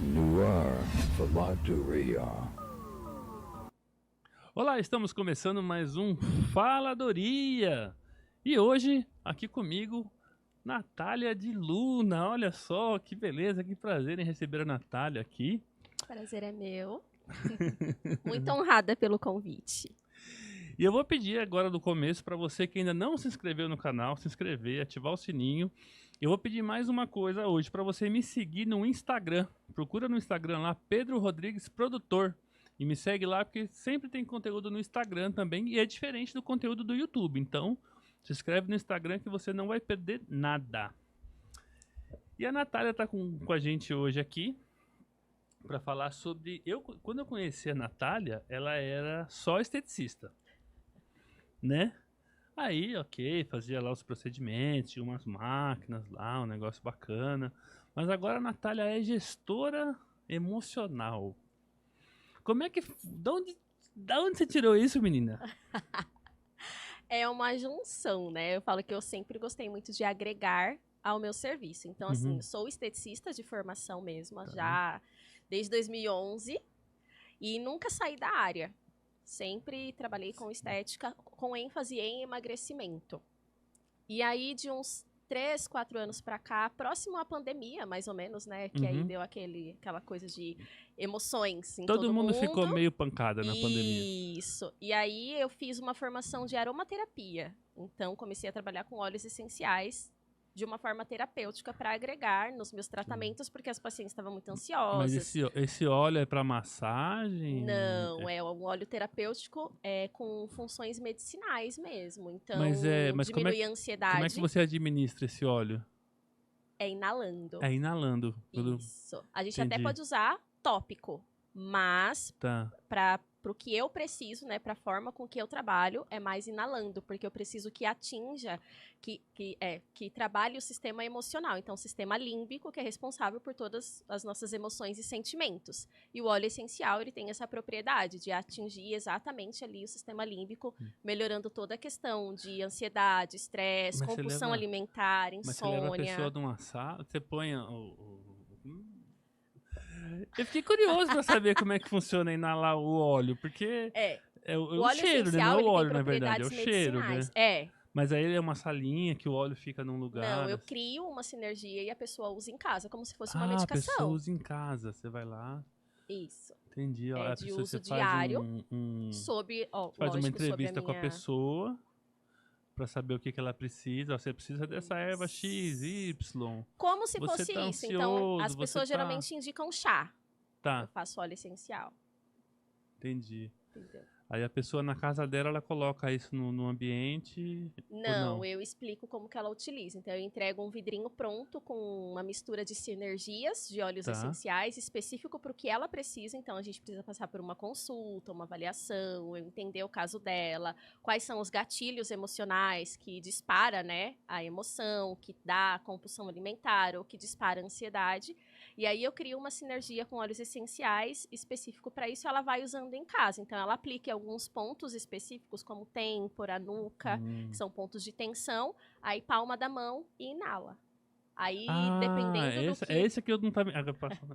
Noir Faladoria. Olá, estamos começando mais um Faladoria. E hoje, aqui comigo, Natália de Luna. Olha só, que beleza, que prazer em receber a Natália aqui. Prazer é meu. Muito honrada pelo convite. E eu vou pedir agora do começo para você que ainda não se inscreveu no canal, se inscrever, ativar o sininho. Eu vou pedir mais uma coisa hoje para você me seguir no Instagram. Procura no Instagram lá, Pedro Rodrigues Produtor. E me segue lá porque sempre tem conteúdo no Instagram também e é diferente do conteúdo do YouTube. Então, se inscreve no Instagram que você não vai perder nada. E a Natália tá com a gente hoje aqui para falar sobre... Quando eu conheci a Natália, ela era só esteticista, né? Aí, ok, fazia lá os procedimentos, tinha umas máquinas lá, um negócio bacana. Mas agora a Natália é gestora emocional. Como é que... Da onde você tirou isso, menina? É uma junção, né? Eu falo que eu sempre gostei muito de agregar ao meu serviço. Então, assim, eu sou esteticista de formação mesmo, já desde 2011, e nunca saí da área. Sempre trabalhei com estética, com ênfase em emagrecimento. E aí, de uns 3, 4 anos pra cá, próximo à pandemia, mais ou menos, né? Que aí deu aquela coisa de emoções em todo mundo mundo. ficou meio pancada na pandemia. Isso. E aí eu fiz uma formação de aromaterapia. Então comecei a trabalhar com óleos essenciais de uma forma terapêutica para agregar nos meus tratamentos, porque as pacientes estavam muito Mas ansiosas. esse óleo é pra massagem? Não, é um óleo terapêutico com funções medicinais mesmo. Então, Mas diminui a como é ansiedade. que você administra esse óleo? É inalando. É inalando. Isso. A gente até Entendi. pode usar tópico, mas Tá. para o que eu preciso, né, para a forma com que eu trabalho, é mais inalando, porque eu preciso que atinja, que trabalhe o sistema emocional. Então, o sistema límbico, que é responsável por todas as nossas emoções e sentimentos. E o óleo essencial, ele tem essa propriedade de atingir exatamente ali o sistema límbico, melhorando toda a questão de ansiedade, estresse, Mas você compulsão leva- alimentar, Mas você leva a insônia. pessoa numa sala, você põe Eu fiquei curioso pra saber como é que funciona inalar o óleo, porque é O o óleo cheiro, né? Não essencial, é o ele tem óleo, na verdade, é o propriedades cheiro, né? medicinais. É. Mas aí é uma salinha que o óleo fica num Não, lugar. eu crio uma sinergia e a pessoa usa em casa, como se fosse uma Ah, a pessoa medicação. usa em casa. Você vai lá, Isso. entendi. Ó, É a de pessoa, você uso faz diário, faz uma lógico, sob a entrevista com a minha... pessoa pra saber o que ela precisa. Ó, você precisa dessa erva X, Isso. Y. Como se Você fosse tá isso. Então, ansioso, as você pessoas tá... geralmente indicam chá. Eu Tá, faço óleo essencial. entendi. Entendeu? Aí a pessoa na casa dela, ela coloca isso no ambiente ou Não, não? eu explico como que ela utiliza. Então, eu entrego um vidrinho pronto com uma mistura de sinergias de óleos Tá. essenciais específico para o que ela precisa. Então, a gente precisa passar por uma consulta, uma avaliação, eu entender o caso dela, quais são os gatilhos emocionais que dispara, né, a emoção, que dá a compulsão alimentar ou que dispara a ansiedade. E aí eu crio uma sinergia com óleos essenciais específico para isso, ela vai usando em casa. Então, ela aplica em alguns pontos específicos, como têmpora, nuca, que são pontos de tensão, aí palma da mão e inala. Aí, dependendo do que... É esse que eu não tava...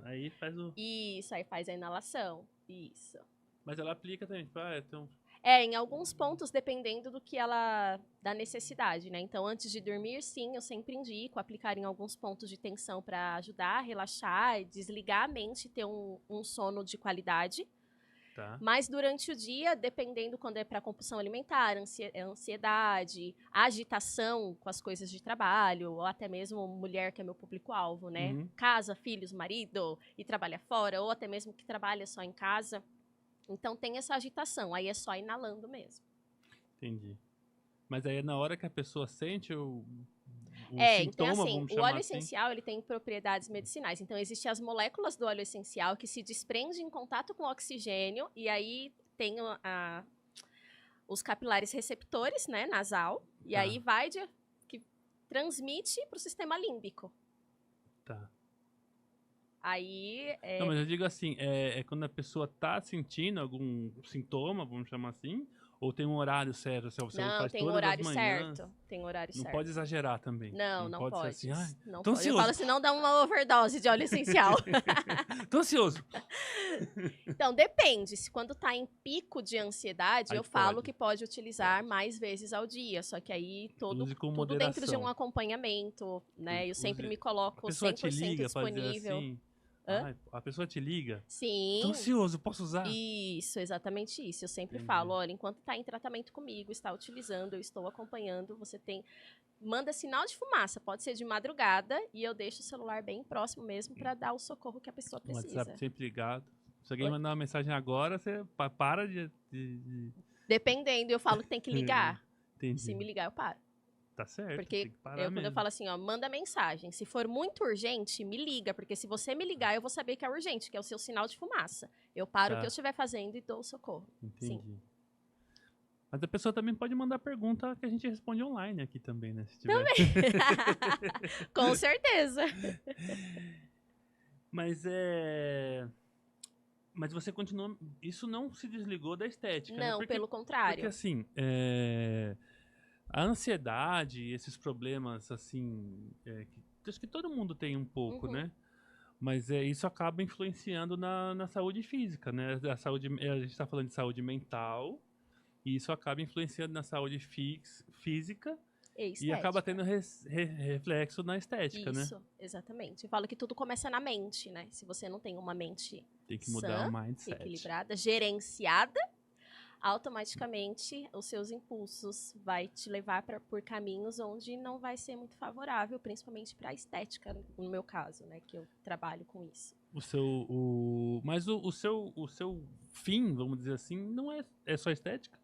Aí faz o... Isso, aí faz a inalação. Isso. Mas ela aplica também, tipo, então... Em alguns pontos, dependendo do que ela... da necessidade, né? Então, antes de dormir, sim, eu sempre indico aplicar em alguns pontos de tensão para ajudar a relaxar e desligar a mente e ter um sono de qualidade. Tá. Mas durante o dia, dependendo quando é para compulsão alimentar, ansiedade, agitação com as coisas de trabalho, ou até mesmo mulher que é meu público-alvo, né? Casa, filhos, marido e trabalha fora, ou até mesmo que trabalha só em casa. Então tem essa agitação, aí é só inalando mesmo. Entendi. Mas aí é na hora que a pessoa sente o Então sintoma, assim, vamos o chamar óleo assim? essencial, ele tem propriedades medicinais. Então existem as moléculas do óleo essencial que se desprendem em contato com o oxigênio e aí tem os capilares receptores, né, nasal, e Tá. aí que transmite para o sistema límbico. Tá. Aí Não, mas eu digo assim, é quando a pessoa tá sentindo algum sintoma, vamos chamar assim, Ou tem um horário certo? Se você Não, faz tem um todas as horário manhãs, certo. Tem um horário não certo. pode exagerar também. Não, não pode. ser assim, ai, Não tô pode. Eu ansioso. falo, senão dá uma overdose de óleo essencial. tô ansioso. Então, depende. Se quando tá em pico de ansiedade, Aí eu falo pode. que pode utilizar mais vezes ao dia. Só que aí Use com tudo dentro de um moderação. acompanhamento, né? Eu sempre Use- me A coloco pessoa 100% te liga pra dizer disponível. assim... Hã? ai, a pessoa te liga. Sim. Tô ansioso, posso usar? Isso, exatamente isso. Eu sempre Entendi. falo, olha, enquanto está em tratamento comigo, está utilizando, eu estou acompanhando, você tem... Manda sinal de fumaça, pode ser de madrugada, e eu deixo o celular bem próximo mesmo para dar o socorro que a pessoa O precisa. WhatsApp sempre ligado. Se alguém Oi? mandar uma mensagem agora, você para de... Dependendo, eu falo que tem que ligar. Entendi. Se me ligar, eu paro. Tá certo, Porque tem que parar quando eu mesmo. falo assim, ó, manda mensagem. Se for muito urgente, me liga, porque se você me ligar, eu vou saber que é urgente, que é o seu sinal de fumaça. Eu paro Tá. o que eu estiver fazendo e dou o socorro. Entendi. Mas a pessoa também pode mandar pergunta que a gente responde online aqui também, né? Se tiver. Com certeza. Mas Mas você continua... Isso não se desligou da estética, né? Não, Porque, pelo contrário. porque assim, a ansiedade, esses problemas, assim, acho que todo mundo tem um pouco, Uhum. né? Mas isso acaba influenciando na saúde física, né? A gente está falando de saúde mental, e isso acaba influenciando na saúde física e acaba tendo reflexo na estética, né? Isso, exatamente. Eu falo que tudo começa na mente, né? Se você não tem uma mente Tem que mudar sã, o mindset. equilibrada, gerenciada, automaticamente os seus impulsos vai te levar por caminhos onde não vai ser muito favorável, principalmente para a estética, no meu caso, né? Que eu trabalho com isso. Mas o seu fim, vamos dizer assim, não é só estética?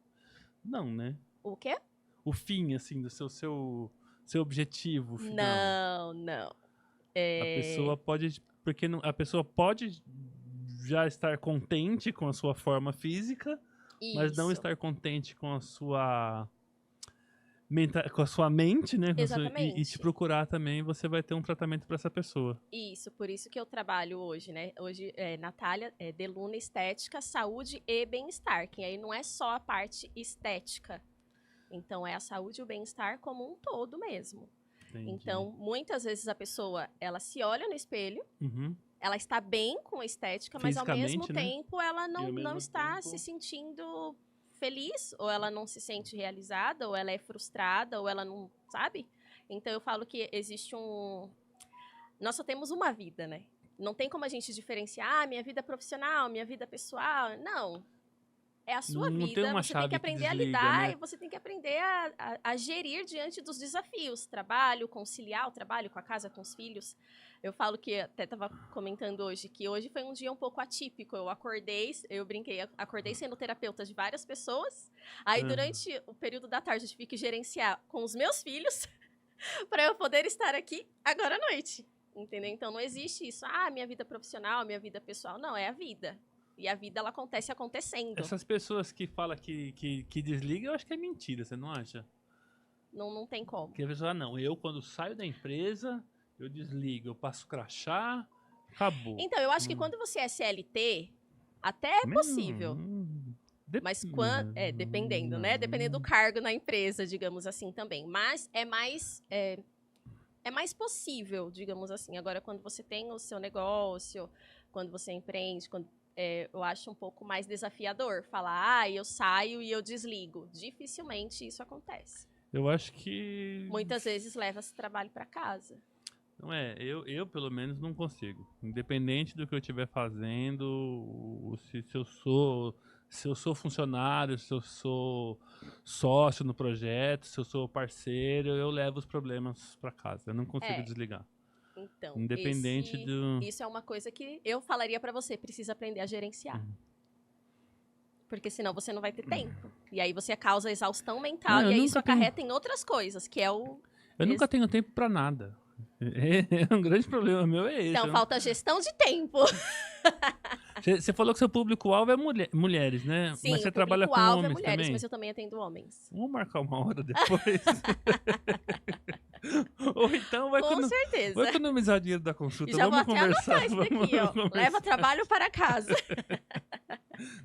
Não, né? O quê? O fim, assim, do seu objetivo final. Não. A pessoa pode... Porque a pessoa pode já estar contente com a sua forma física, mas não Isso. estar contente com a sua mente, né? Exatamente. E te procurar também, você vai ter um tratamento para essa pessoa. Isso, por isso que eu trabalho hoje, né? Hoje, Natália, Deluna Estética, Saúde e Bem-Estar, que aí não é só a parte estética. Então, é a saúde e o bem-estar como um todo mesmo. Entendi. Então, muitas vezes a pessoa, ela se olha no espelho, Uhum. ela está bem com a estética, mas ao mesmo Fisicamente, né? tempo ela E ao não mesmo está tempo- se sentindo feliz, ou ela não se sente realizada, ou ela é frustrada, ou ela não, sabe? Então eu falo que existe nós só temos uma vida, né? Não tem como a gente diferenciar minha vida profissional, minha vida pessoal. Não. É a sua Não tem vida, uma você tem chave que que aprender a desliga, lidar né? e você tem que aprender a gerir diante dos desafios. Trabalho, conciliar o trabalho com a casa, com os filhos. Eu falo que, até estava comentando hoje, que hoje foi um dia um pouco atípico. Eu acordei sendo terapeuta de várias pessoas. Aí, Uhum. durante o período da tarde, eu tive que gerenciar com os meus filhos para eu poder estar aqui agora à noite. Entendeu? Então, não existe isso. Minha vida profissional, minha vida pessoal. Não, é a vida. E a vida, ela acontece acontecendo. Essas pessoas que falam que desliga, eu acho que é mentira, você não acha? Não tem como. Porque a pessoa, não, eu quando saio da empresa, eu desligo, eu passo crachá, acabou. Então, eu acho que quando você é CLT, até é possível. Mas dependendo, né? Dependendo do cargo na empresa, digamos assim, também. Mas é mais possível, digamos assim. Agora, quando você tem o seu negócio, quando você empreende, eu acho um pouco mais desafiador falar, eu saio e eu desligo. Dificilmente isso acontece. Eu acho que... Muitas vezes leva esse trabalho para casa. Não é, eu pelo menos não consigo. Independente do que eu estiver fazendo, se eu sou funcionário, se eu sou sócio no projeto, se eu sou parceiro, eu levo os problemas para casa. Eu não consigo desligar. Então, Independente isso é uma coisa que eu falaria para você, precisa aprender a gerenciar. Porque senão você não vai ter tempo. E aí você causa exaustão mental Não, e aí eu isso nunca acarreta em outras coisas, que é o... Eu nunca tenho tempo para nada. Um grande problema meu é esse. Então, falta gestão de tempo. Você falou que seu público-alvo é mulheres, né? Sim, mas você o trabalha com público-alvo homens é mulheres, também? mas eu também atendo homens. Vamos marcar uma hora depois. Ou então vai Com certeza. Vai economizar dinheiro da consulta. E já Vamos vou até conversar. anotar isso daqui, ó. Vamos Leva trabalho para casa.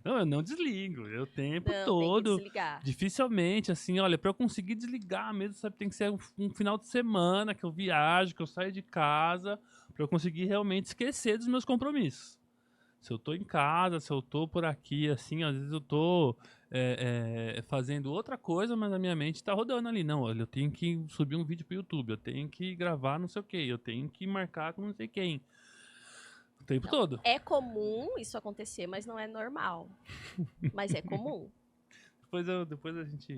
Não, eu não desligo. Eu o tempo Não, todo. tem que desligar. Dificilmente, assim, olha, pra eu conseguir desligar mesmo, sabe, tem que ser um final de semana que eu viajo, que eu saio de casa, pra eu conseguir realmente esquecer dos meus compromissos. Se eu tô em casa, se eu tô por aqui, assim, às vezes eu tô fazendo outra coisa, mas a minha mente tá rodando ali. Não, olha, eu tenho que subir um vídeo pro YouTube, eu tenho que gravar não sei o quê, eu tenho que marcar com não sei quem. O tempo Não, todo. é comum isso acontecer, mas não é normal. Mas é comum. Depois a gente.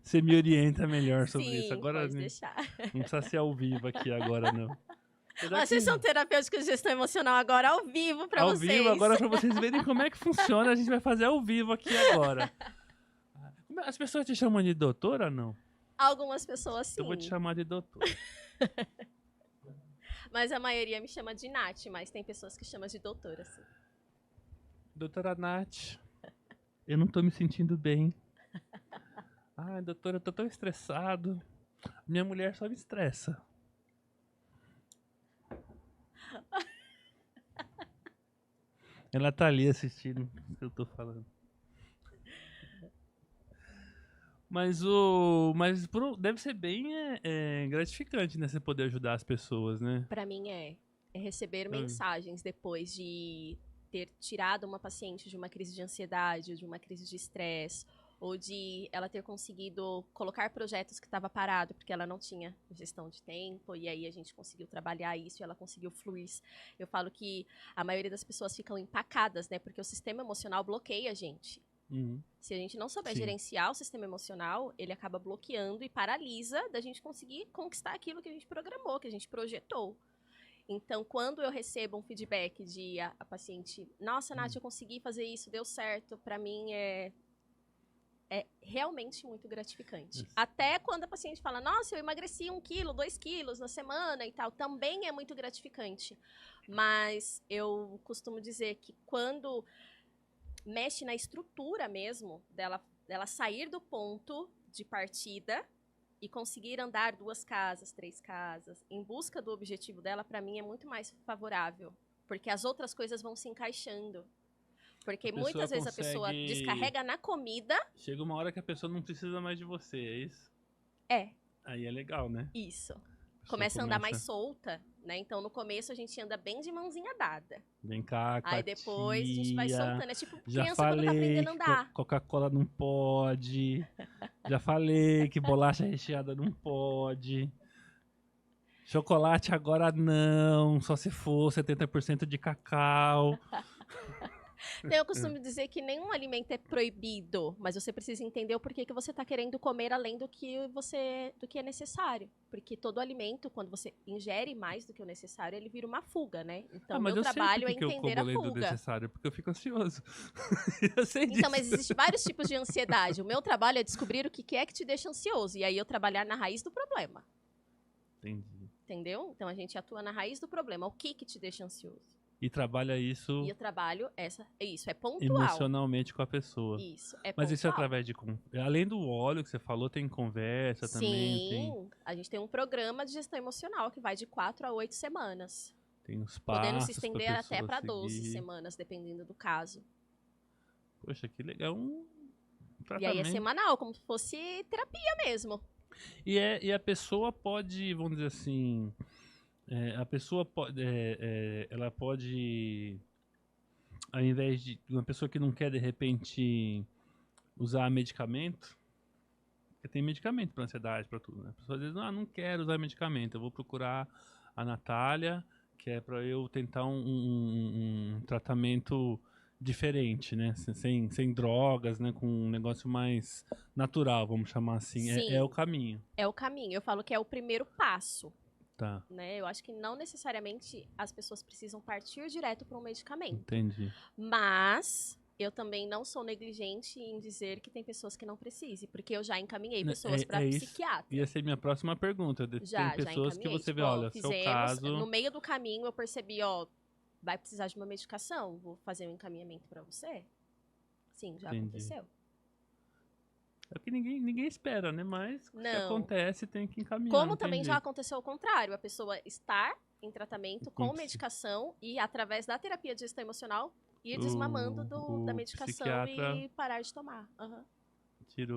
Você me orienta melhor sobre Sim, isso. Agora pode não deixar. precisa ser ao vivo aqui agora, não. Apesar A que sessão terapêutica de gestão emocional agora ao vivo pra ao vocês. vivo, agora pra vocês verem como é que funciona, a gente vai fazer ao vivo aqui agora. As pessoas te chamam de doutora, não? Algumas pessoas sim. Eu vou te chamar de doutor. Mas a maioria me chama de Nath, mas tem pessoas que chamam de doutora, sim. Doutora Nath, eu não tô me sentindo bem. Ai, doutora, eu tô tão estressado. Minha mulher só me estressa. Ela tá ali assistindo o que eu tô falando. Deve ser bem gratificante, né? Você poder ajudar as pessoas, né? Pra mim é receber mensagens depois de ter tirado uma paciente de uma crise de ansiedade, ou de uma crise de estresse, ou de ela ter conseguido colocar projetos que estava parado porque ela não tinha gestão de tempo, e aí a gente conseguiu trabalhar isso e ela conseguiu fluir. Eu falo que a maioria das pessoas ficam empacadas, né? Porque o sistema emocional bloqueia a gente. Uhum. Se a gente não souber Sim. gerenciar o sistema emocional, ele acaba bloqueando e paralisa da gente conseguir conquistar aquilo que a gente programou, que a gente projetou. Então, quando eu recebo um feedback de a paciente, nossa, Nath, eu consegui fazer isso, deu certo, pra mim é realmente muito gratificante. Isso. Até quando a paciente fala, nossa, eu emagreci 1 quilo, 2 quilos na semana e tal, também é muito gratificante. Mas eu costumo dizer que quando mexe na estrutura mesmo dela sair do ponto de partida e conseguir andar 2 casas, 3 casas, em busca do objetivo dela, pra mim é muito mais favorável. Porque as outras coisas vão se encaixando. Porque muitas vezes a pessoa descarrega na comida. Chega uma hora que a pessoa não precisa mais de você, é isso? É. Aí é legal, né? Isso. Começa a andar mais solta, né? Então, no começo, a gente anda bem de mãozinha dada. Vem cá, Aí depois a gente vai soltando. É tipo já criança quando tá aprendendo a andar. Coca-Cola não pode. Já falei que bolacha recheada não pode. Chocolate agora não, só se for 70% de cacau. Então, eu costumo dizer que nenhum alimento é proibido, mas você precisa entender o porquê que você está querendo comer além do que é necessário. Porque todo alimento, quando você ingere mais do que o necessário, ele vira uma fuga, né? Então, meu trabalho é entender a do fuga. necessário, porque eu fico ansioso. Eu sei disso. Então, mas existem vários tipos de ansiedade. O meu trabalho é descobrir o que é que te deixa ansioso. E aí eu trabalhar na raiz do problema. Entendi. Entendeu? Então, a gente atua na raiz do problema. O que te deixa ansioso? E trabalha isso E eu trabalho isso, é pontual. emocionalmente com a pessoa. Isso, é Mas pontual. isso é através de... Além do óleo que você falou, tem conversa também? Sim, a gente tem um programa de gestão emocional que vai de 4 a 8 semanas. Tem os passos podendo se estender até para seguir. 12 semanas, dependendo do caso. Poxa, que legal. Um tratamento. E aí é semanal, como se fosse terapia mesmo. E a pessoa pode, vamos dizer assim... a pessoa pode, ela pode, ao invés de uma pessoa que não quer de repente usar medicamento, porque tem medicamento para ansiedade, para tudo, né? A pessoa diz, não quero usar medicamento, eu vou procurar a Natália, que é para eu tentar um tratamento diferente, né? Sem drogas, né? Com um negócio mais natural, vamos chamar assim. É o caminho. É o caminho. Eu falo que é o primeiro passo. Tá. Né? Eu acho que não necessariamente as pessoas precisam partir direto para um medicamento. Entendi. Mas eu também não sou negligente em dizer que tem pessoas que não precisem, porque eu já encaminhei pessoas para psiquiatra. Ia ser minha próxima pergunta. Tem pessoas que você vê, olha, seu caso... No meio do caminho eu percebi, vai precisar de uma medicação, vou fazer um encaminhamento para você? Sim, já aconteceu. É que ninguém espera, né? Mas se acontece, tem que encaminhar. Como também já aconteceu o contrário, a pessoa estar em tratamento com medicação e através da terapia de gestão emocional ir desmamando da o medicação psiquiatra e parar de tomar. Aham.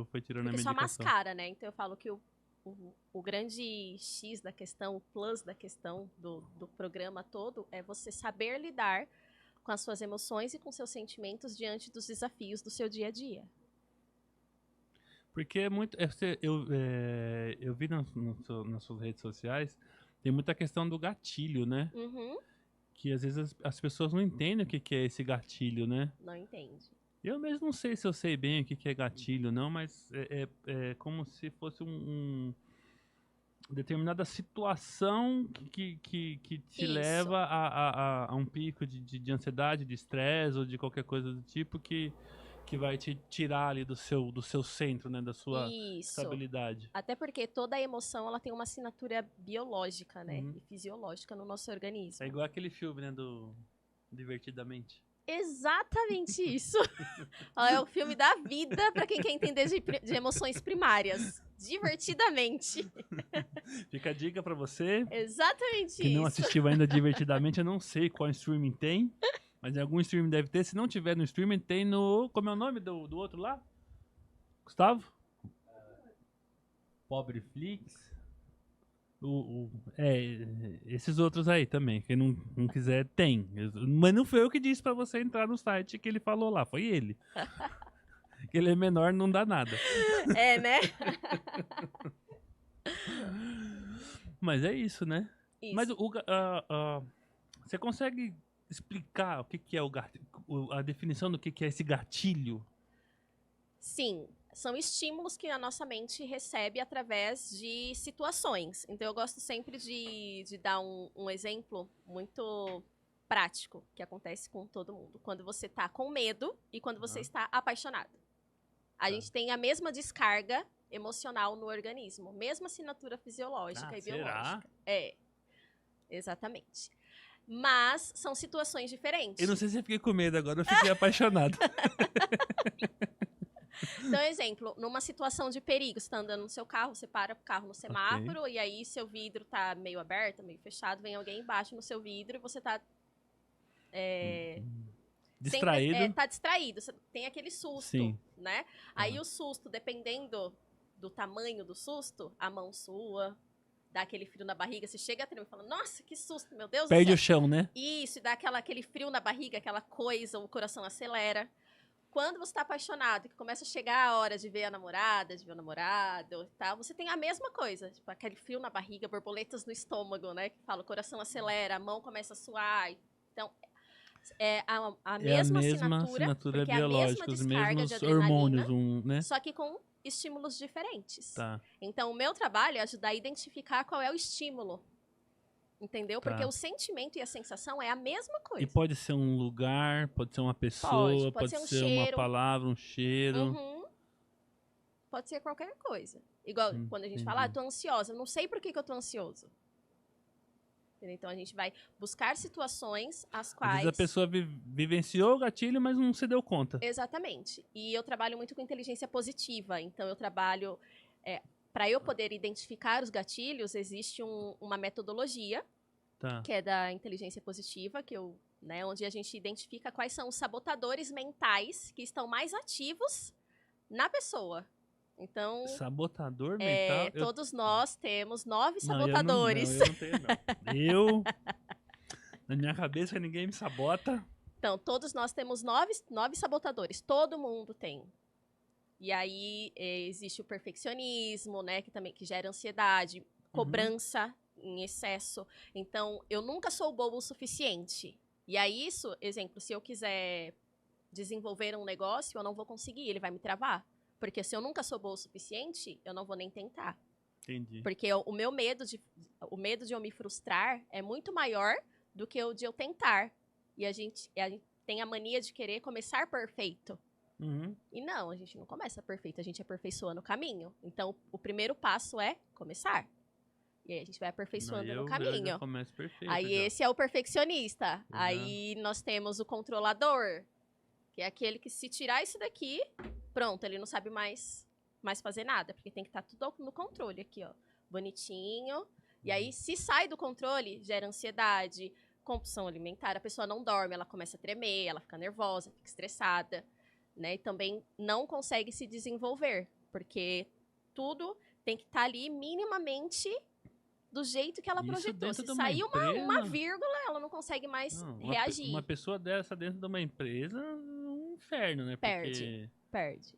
foi tirando a Porque só medicação. mascara, né? Então eu falo que o grande X da questão, o plus da questão do programa todo é você saber lidar com as suas emoções e com seus sentimentos diante dos desafios do seu dia a dia. Porque é muito. Eu vi nas suas redes sociais, tem muita questão do gatilho, né? Uhum, Que às vezes as pessoas não entendem o que é esse gatilho, né? não entende. Eu mesmo não sei se eu sei bem o que é gatilho, não, mas é como se fosse determinada situação que te Isso. leva a um pico de ansiedade, de estresse ou de qualquer coisa do tipo que vai te tirar ali do seu centro, né? Da sua Isso. estabilidade. Até porque toda emoção ela tem uma assinatura biológica, né? Uhum. E fisiológica no nosso organismo. É igual aquele filme, né? Do Divertidamente. Exatamente isso. É o filme da vida para quem quer entender de emoções primárias. Divertidamente. Fica a dica pra você Exatamente que não isso. assistiu ainda Divertidamente. Eu não sei qual streaming tem, mas em algum streaming deve ter. Se não tiver no streaming, tem no... Como é o nome do outro lá? Gustavo? Pobre Flix. Esses outros aí também. Quem não quiser, tem. Mas não foi eu que disse pra você entrar no site que ele falou lá. Foi ele. Que ele é menor, não dá nada. É, né? Mas é isso, né? Isso. Mas você consegue explicar o que é a definição do que é esse gatilho? Sim, são estímulos que a nossa mente recebe através de situações. Então, eu gosto sempre de dar um exemplo muito prático que acontece com todo mundo. Quando você está com medo e quando você está apaixonado. A gente tem a mesma descarga emocional no organismo, mesma assinatura fisiológica e biológica. Será? É, exatamente. Mas são situações diferentes. Eu não sei se eu fiquei com medo agora, eu fiquei apaixonado. Então, exemplo, numa situação de perigo, você tá andando no seu carro, você para o carro no semáforo, e aí seu vidro tá meio aberto, meio fechado, vem alguém embaixo no seu vidro e você tá... Distraído. Sempre, tá distraído, você tem aquele susto, Sim. né? Aí o susto, dependendo do tamanho do susto, a mão sua, dá aquele frio na barriga, você chega a tremer e fala, nossa, que susto, meu Deus Perde do o céu. chão, né? Isso, e dá aquele frio na barriga, aquela coisa, o coração acelera. Quando você tá apaixonado, que começa a chegar a hora de ver a namorada, de ver o namorado e tal, você tem a mesma coisa. Tipo, aquele frio na barriga, borboletas no estômago, né? Que fala, o coração acelera, a mão começa a suar. Então, é a mesma assinatura porque é a mesma biológica, os descarga de mesmos adrenalina, hormônios, né? só que com estímulos diferentes. Tá. Então, o meu trabalho é ajudar a identificar qual é o estímulo. Entendeu? Tá. Porque o sentimento e a sensação é a mesma coisa. E pode ser um lugar, pode ser uma pessoa, Pode ser um ser uma cheiro. palavra, um cheiro. Uhum. Pode ser qualquer coisa. Igual quando a gente fala, Entendi. tô ansiosa. Eu não sei por que eu tô ansioso. Entendeu? Então, a gente vai buscar situações as Às quais... vezes a pessoa vivenciou o gatilho, mas não se deu conta. Exatamente. E eu trabalho muito com inteligência positiva. Então, eu trabalho... para eu poder identificar os gatilhos, existe uma metodologia, Tá. que é da inteligência positiva, onde a gente identifica quais são os sabotadores mentais que estão mais ativos na pessoa. Então, Sabotador mental? todos nós temos 9 Não, sabotadores. eu não tenho, não. Na minha cabeça, ninguém me sabota. Então, todos nós temos 9 sabotadores. Todo mundo tem. E aí, existe o perfeccionismo, né? Que gera ansiedade, cobrança em excesso. Então, eu nunca sou boa o suficiente. E aí, exemplo, se eu quiser desenvolver um negócio, eu não vou conseguir, ele vai me travar. Porque se eu nunca sou boa o suficiente, eu não vou nem tentar. Entendi. Porque o medo de eu me frustrar é muito maior do que o de eu tentar. E a gente tem a mania de querer começar perfeito. E não, a gente não começa perfeito, a gente aperfeiçoa no caminho. Então, o primeiro passo é começar. E aí a gente vai aperfeiçoando no caminho. Eu já começo perfeito, aí já. esse é o perfeccionista. Já. Aí nós temos o controlador, que é aquele que se tirar isso daqui, pronto, ele não sabe mais fazer nada, porque tem que estar tudo no controle aqui, ó, bonitinho. E aí, se sai do controle, gera ansiedade, compulsão alimentar, a pessoa não dorme, ela começa a tremer, ela fica nervosa, fica estressada, né? E também não consegue se desenvolver, porque tudo tem que estar ali minimamente do jeito que ela Isso projetou. dentro Se de uma sair uma empresa? vírgula, ela não consegue mais Não, reagir. uma pessoa dessa dentro de uma empresa é um inferno, né? Perde. Perde.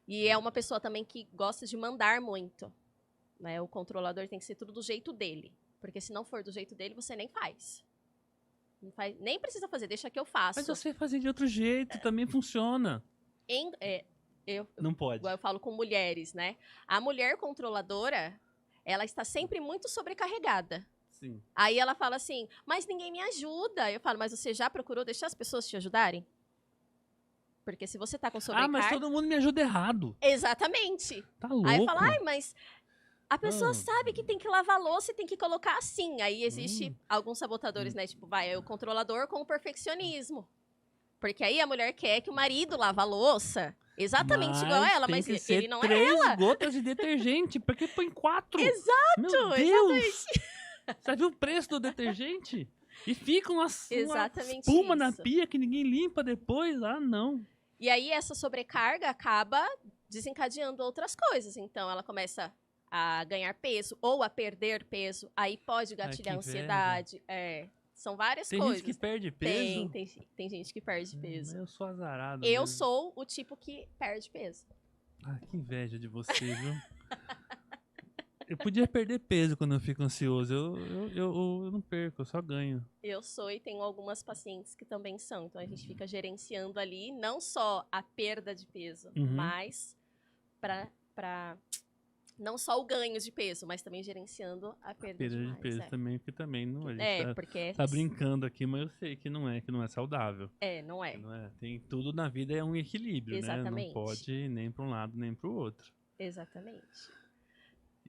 E é uma pessoa também que gosta de mandar muito, né? O controlador tem que ser tudo do jeito dele. Porque se não for do jeito dele, você nem faz. Não faz nem precisa fazer, deixa que eu faço. Mas você fazer de outro jeito também funciona. Não pode. Igual eu falo com mulheres, né? A mulher controladora, ela está sempre muito sobrecarregada. Sim. Aí ela fala assim, mas ninguém me ajuda. Eu falo, mas você já procurou deixar as pessoas te ajudarem? Porque se você tá com sobrecarga... Ah, mas todo mundo me ajuda errado. Exatamente. Tá louco. Aí fala, ai, mas a pessoa sabe que tem que lavar a louça e tem que colocar assim. Aí existe alguns sabotadores, né? Tipo, é o controlador com o perfeccionismo. Porque aí a mulher quer que o marido lave a louça exatamente igual a ela, tem mas que ser ele não é 3 gotas de detergente, porque põe 4. Exato, Meu Deus! Você viu o preço do detergente? E fica uma Exatamente espuma na isso. pia que ninguém limpa depois. Ah, não. E aí essa sobrecarga acaba desencadeando outras coisas. Então ela começa a ganhar peso ou a perder peso. Aí pode gatilhar que ansiedade. São várias Tem coisas. gente que perde peso. Tem gente que perde peso. Eu sou azarado. Eu mesmo. sou o tipo que perde peso. Ah, que inveja de você, viu? Eu podia perder peso quando eu fico ansioso. Eu não perco, eu só ganho. Eu sou e tenho algumas pacientes que também são. Então a gente fica gerenciando ali não só a perda de peso, mas não só o ganho de peso, mas também gerenciando a perda de peso também, porque também não é. Porque tá brincando aqui, mas eu sei que não é saudável. Não é. Tem tudo na vida é um equilíbrio, Exatamente. né? Não pode ir nem para um lado nem para o outro. Exatamente.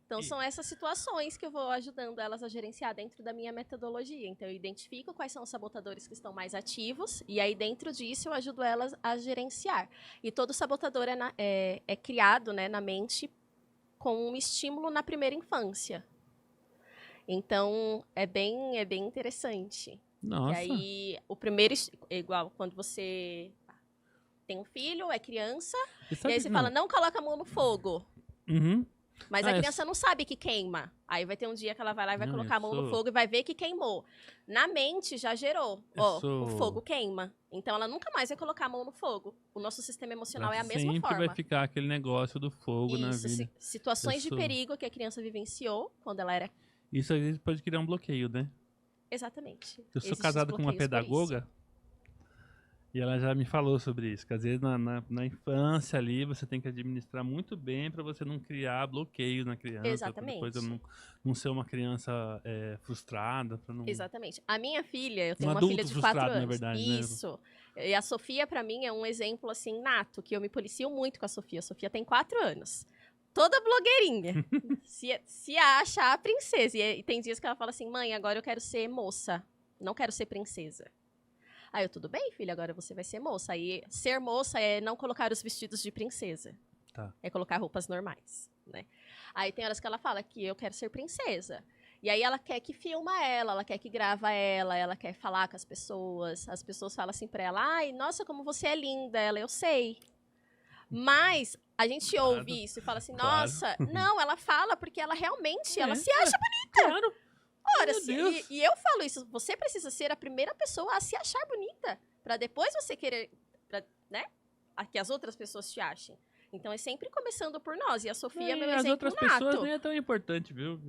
Então, são essas situações que eu vou ajudando elas a gerenciar dentro da minha metodologia. Então, eu identifico quais são os sabotadores que estão mais ativos, e aí, dentro disso, eu ajudo elas a gerenciar. E todo sabotador é criado, né, na mente com um estímulo na primeira infância. Então, é bem interessante. Nossa. E aí, o primeiro... Igual, quando você tem um filho, é criança, e aí você fala, não coloca a mão no fogo. Mas a criança não sabe que queima. Aí vai ter um dia que ela vai lá e vai colocar a mão no fogo e vai ver que queimou. Na mente já gerou. O fogo queima. Então ela nunca mais vai colocar a mão no fogo. O nosso sistema emocional é a mesma forma. Sempre vai ficar aquele negócio do fogo na vida. Situações de perigo que a criança vivenciou quando ela era... Isso às vezes pode criar um bloqueio, né? Exatamente. Eu sou casado com uma pedagoga. E ela já me falou sobre isso, que às vezes na infância ali você tem que administrar muito bem para você não criar bloqueios na criança. Exatamente. Pra depois não ser uma criança frustrada. Não... Exatamente. A minha filha, eu tenho um uma adulto filha de frustrado, 4 anos. Na verdade, isso. Né? E a Sofia, para mim, é um exemplo assim nato, que eu me policio muito com a Sofia. A Sofia tem 4 anos. Toda blogueirinha. se acha a princesa. E tem dias que ela fala assim, mãe, agora eu quero ser moça. Não quero ser princesa. Aí eu, tudo bem, filha, agora você vai ser moça. Aí, ser moça é não colocar os vestidos de princesa. Tá. É colocar roupas normais, né? Aí tem horas que ela fala que eu quero ser princesa. E aí ela quer que filma ela quer que grava ela quer falar com as pessoas falam assim pra ela, ai, nossa, como você é linda. Ela, eu sei. Mas a gente ouve isso e fala assim, nossa, não, ela fala porque ela realmente, ela se acha bonita. Claro. Ora, e eu falo isso, você precisa ser a primeira pessoa a se achar bonita, pra depois você querer, né, que as outras pessoas te achem. Então é sempre começando por nós, e a Sofia é meu exemplo nato. As outras pessoas nem é tão importante, viu?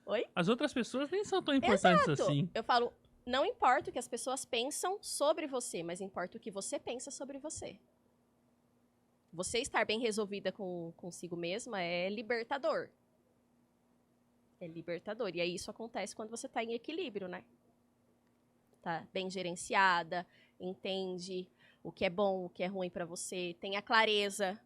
Oi? As outras pessoas nem são tão importantes assim. Eu falo, não importa o que as pessoas pensam sobre você, mas importa o que você pensa sobre você. Você estar bem resolvida consigo mesma é libertador. É libertador. E aí isso acontece quando você está em equilíbrio, né? Tá bem gerenciada, entende o que é bom, o que é ruim para você, tem a clareza.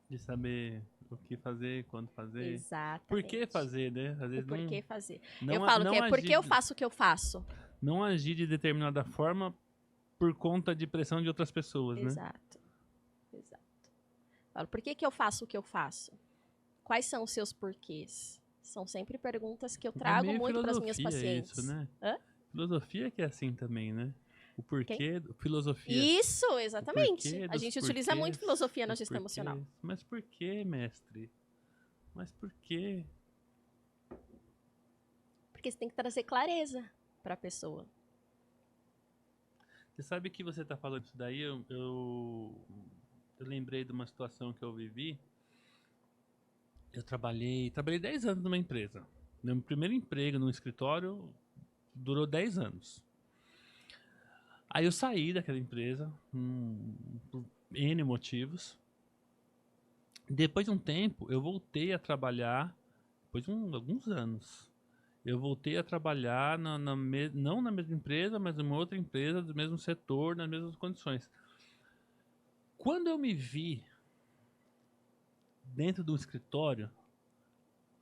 De saber o que fazer, quando fazer. Exatamente. Por que fazer, né? Às vezes por que fazer. Não, eu falo que é porque eu faço o que eu faço. Não agir de determinada forma por conta de pressão de outras pessoas, né? Exato. Falo, por que eu faço o que eu faço? Quais são os seus porquês? São sempre perguntas que eu É trago meio muito para as minhas filosofia pacientes. isso, né? Hã? Filosofia que é assim também, né? O porquê, filosofia. Isso, exatamente. porquê A dos gente utiliza muito porquês, filosofia na dos gestão emocional. porquês. Mas por que, mestre? Mas por quê? Porque você tem que trazer clareza para a pessoa. Você sabe que você tá falando isso daí, eu lembrei de uma situação que eu vivi. Eu trabalhei 10 anos numa empresa. Meu primeiro emprego no escritório durou 10 anos. Aí eu saí daquela empresa por N motivos. Depois de um tempo, eu voltei a trabalhar, depois de alguns anos. Eu voltei a trabalhar não na mesma empresa, mas numa outra empresa do mesmo setor, nas mesmas condições. Quando eu me vi dentro de um escritório,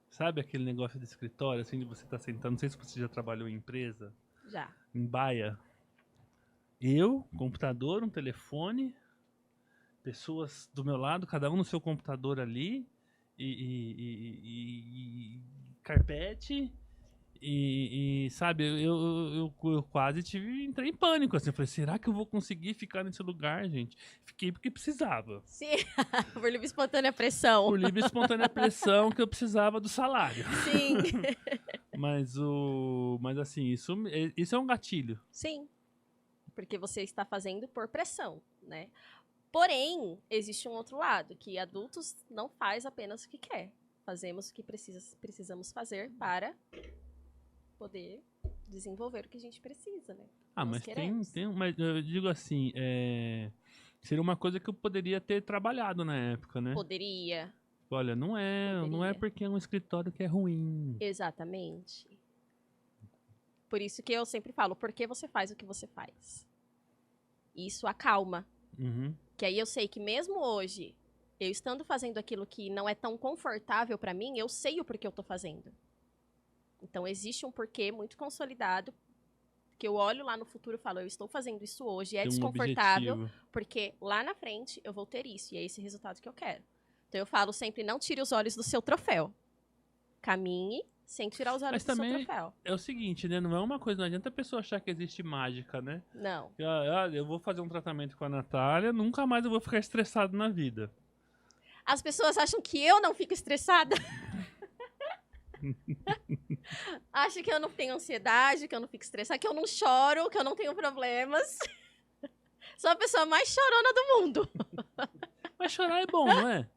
sabe aquele negócio de escritório, assim, de você estar sentado, não sei se você já trabalhou em empresa, Já. em baia. Eu, computador, um telefone, pessoas do meu lado, cada um no seu computador ali, e carpete, sabe, eu quase entrei em pânico, assim, eu falei, será que eu vou conseguir ficar nesse lugar, gente? Fiquei porque precisava. Sim, por livre e espontânea pressão. Por livre e espontânea pressão que eu precisava do salário. Sim, Mas assim, isso é um gatilho. sim. Porque você está fazendo por pressão, né? Porém, existe um outro lado, que adultos não faz apenas o que quer. Fazemos o que precisamos fazer para poder desenvolver o que a gente precisa, né? Ah, Nós mas queremos. mas eu digo assim, seria uma coisa que eu poderia ter trabalhado na época, né? Poderia. Olha, não é Poderia. porque é um escritório que é ruim. Exatamente. Por isso que eu sempre falo, por que você faz o que você faz? Isso acalma. Uhum. Que aí eu sei que mesmo hoje, eu estando fazendo aquilo que não é tão confortável pra mim, eu sei o porquê eu tô fazendo. Então existe um porquê muito consolidado, que eu olho lá no futuro e falo, eu estou fazendo isso hoje, é Tem um desconfortável, objetivo. porque lá na frente eu vou ter isso, e é esse resultado que eu quero. Então eu falo sempre, não tire os olhos do seu troféu. Caminhe sem tirar os olhos Mas do seu também troféu. é o seguinte, né? Não é uma coisa, não adianta a pessoa achar que existe mágica, né? Não. Eu vou fazer um tratamento com a Natália, nunca mais eu vou ficar estressado na vida. As pessoas acham que eu não fico estressada. Acham que eu não tenho ansiedade, que eu não fico estressada, que eu não choro, que eu não tenho problemas. Sou a pessoa mais chorona do mundo. Mas chorar é bom, não é?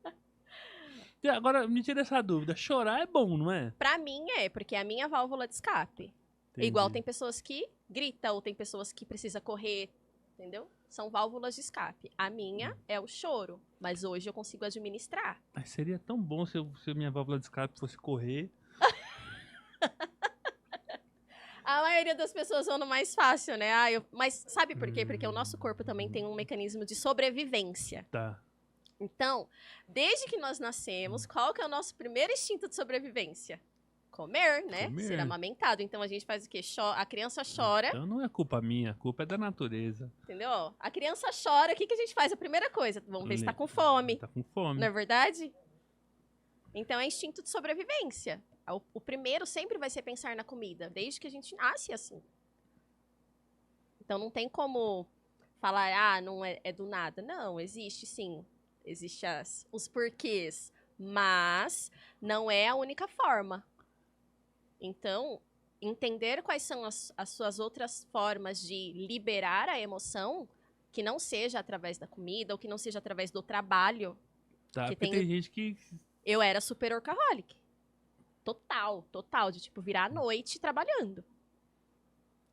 E agora, me tira essa dúvida. Chorar é bom, não é? Pra mim é, porque é a minha válvula de escape. Entendi. Igual tem pessoas que gritam, ou tem pessoas que precisam correr, entendeu? São válvulas de escape. A minha é o choro, mas hoje eu consigo administrar. Mas seria tão bom se a minha válvula de escape fosse correr. A maioria das pessoas vão no mais fácil, né? Mas sabe por quê? Porque o nosso corpo também tem um mecanismo de sobrevivência. Tá. Então, desde que nós nascemos, qual que é o nosso primeiro instinto de sobrevivência? Comer, né? Comer. Ser amamentado. Então a gente faz o quê? A criança chora, Então não é culpa minha, a culpa é da natureza. entendeu? A criança chora, o que, que a gente faz? A primeira coisa, vamos ver se tá com fome. Tá com fome. Não é verdade? Então é instinto de sobrevivência. O primeiro sempre vai ser pensar na comida, desde que a gente nasce assim. Então não tem como falar, não é do nada. Não, existe sim. Existem os porquês, mas não é a única forma. Então, entender quais são as suas outras formas de liberar a emoção, que não seja através da comida ou que não seja através do trabalho. Tá, que porque tem gente que... Eu era super workaholic. Total, de tipo virar à noite trabalhando.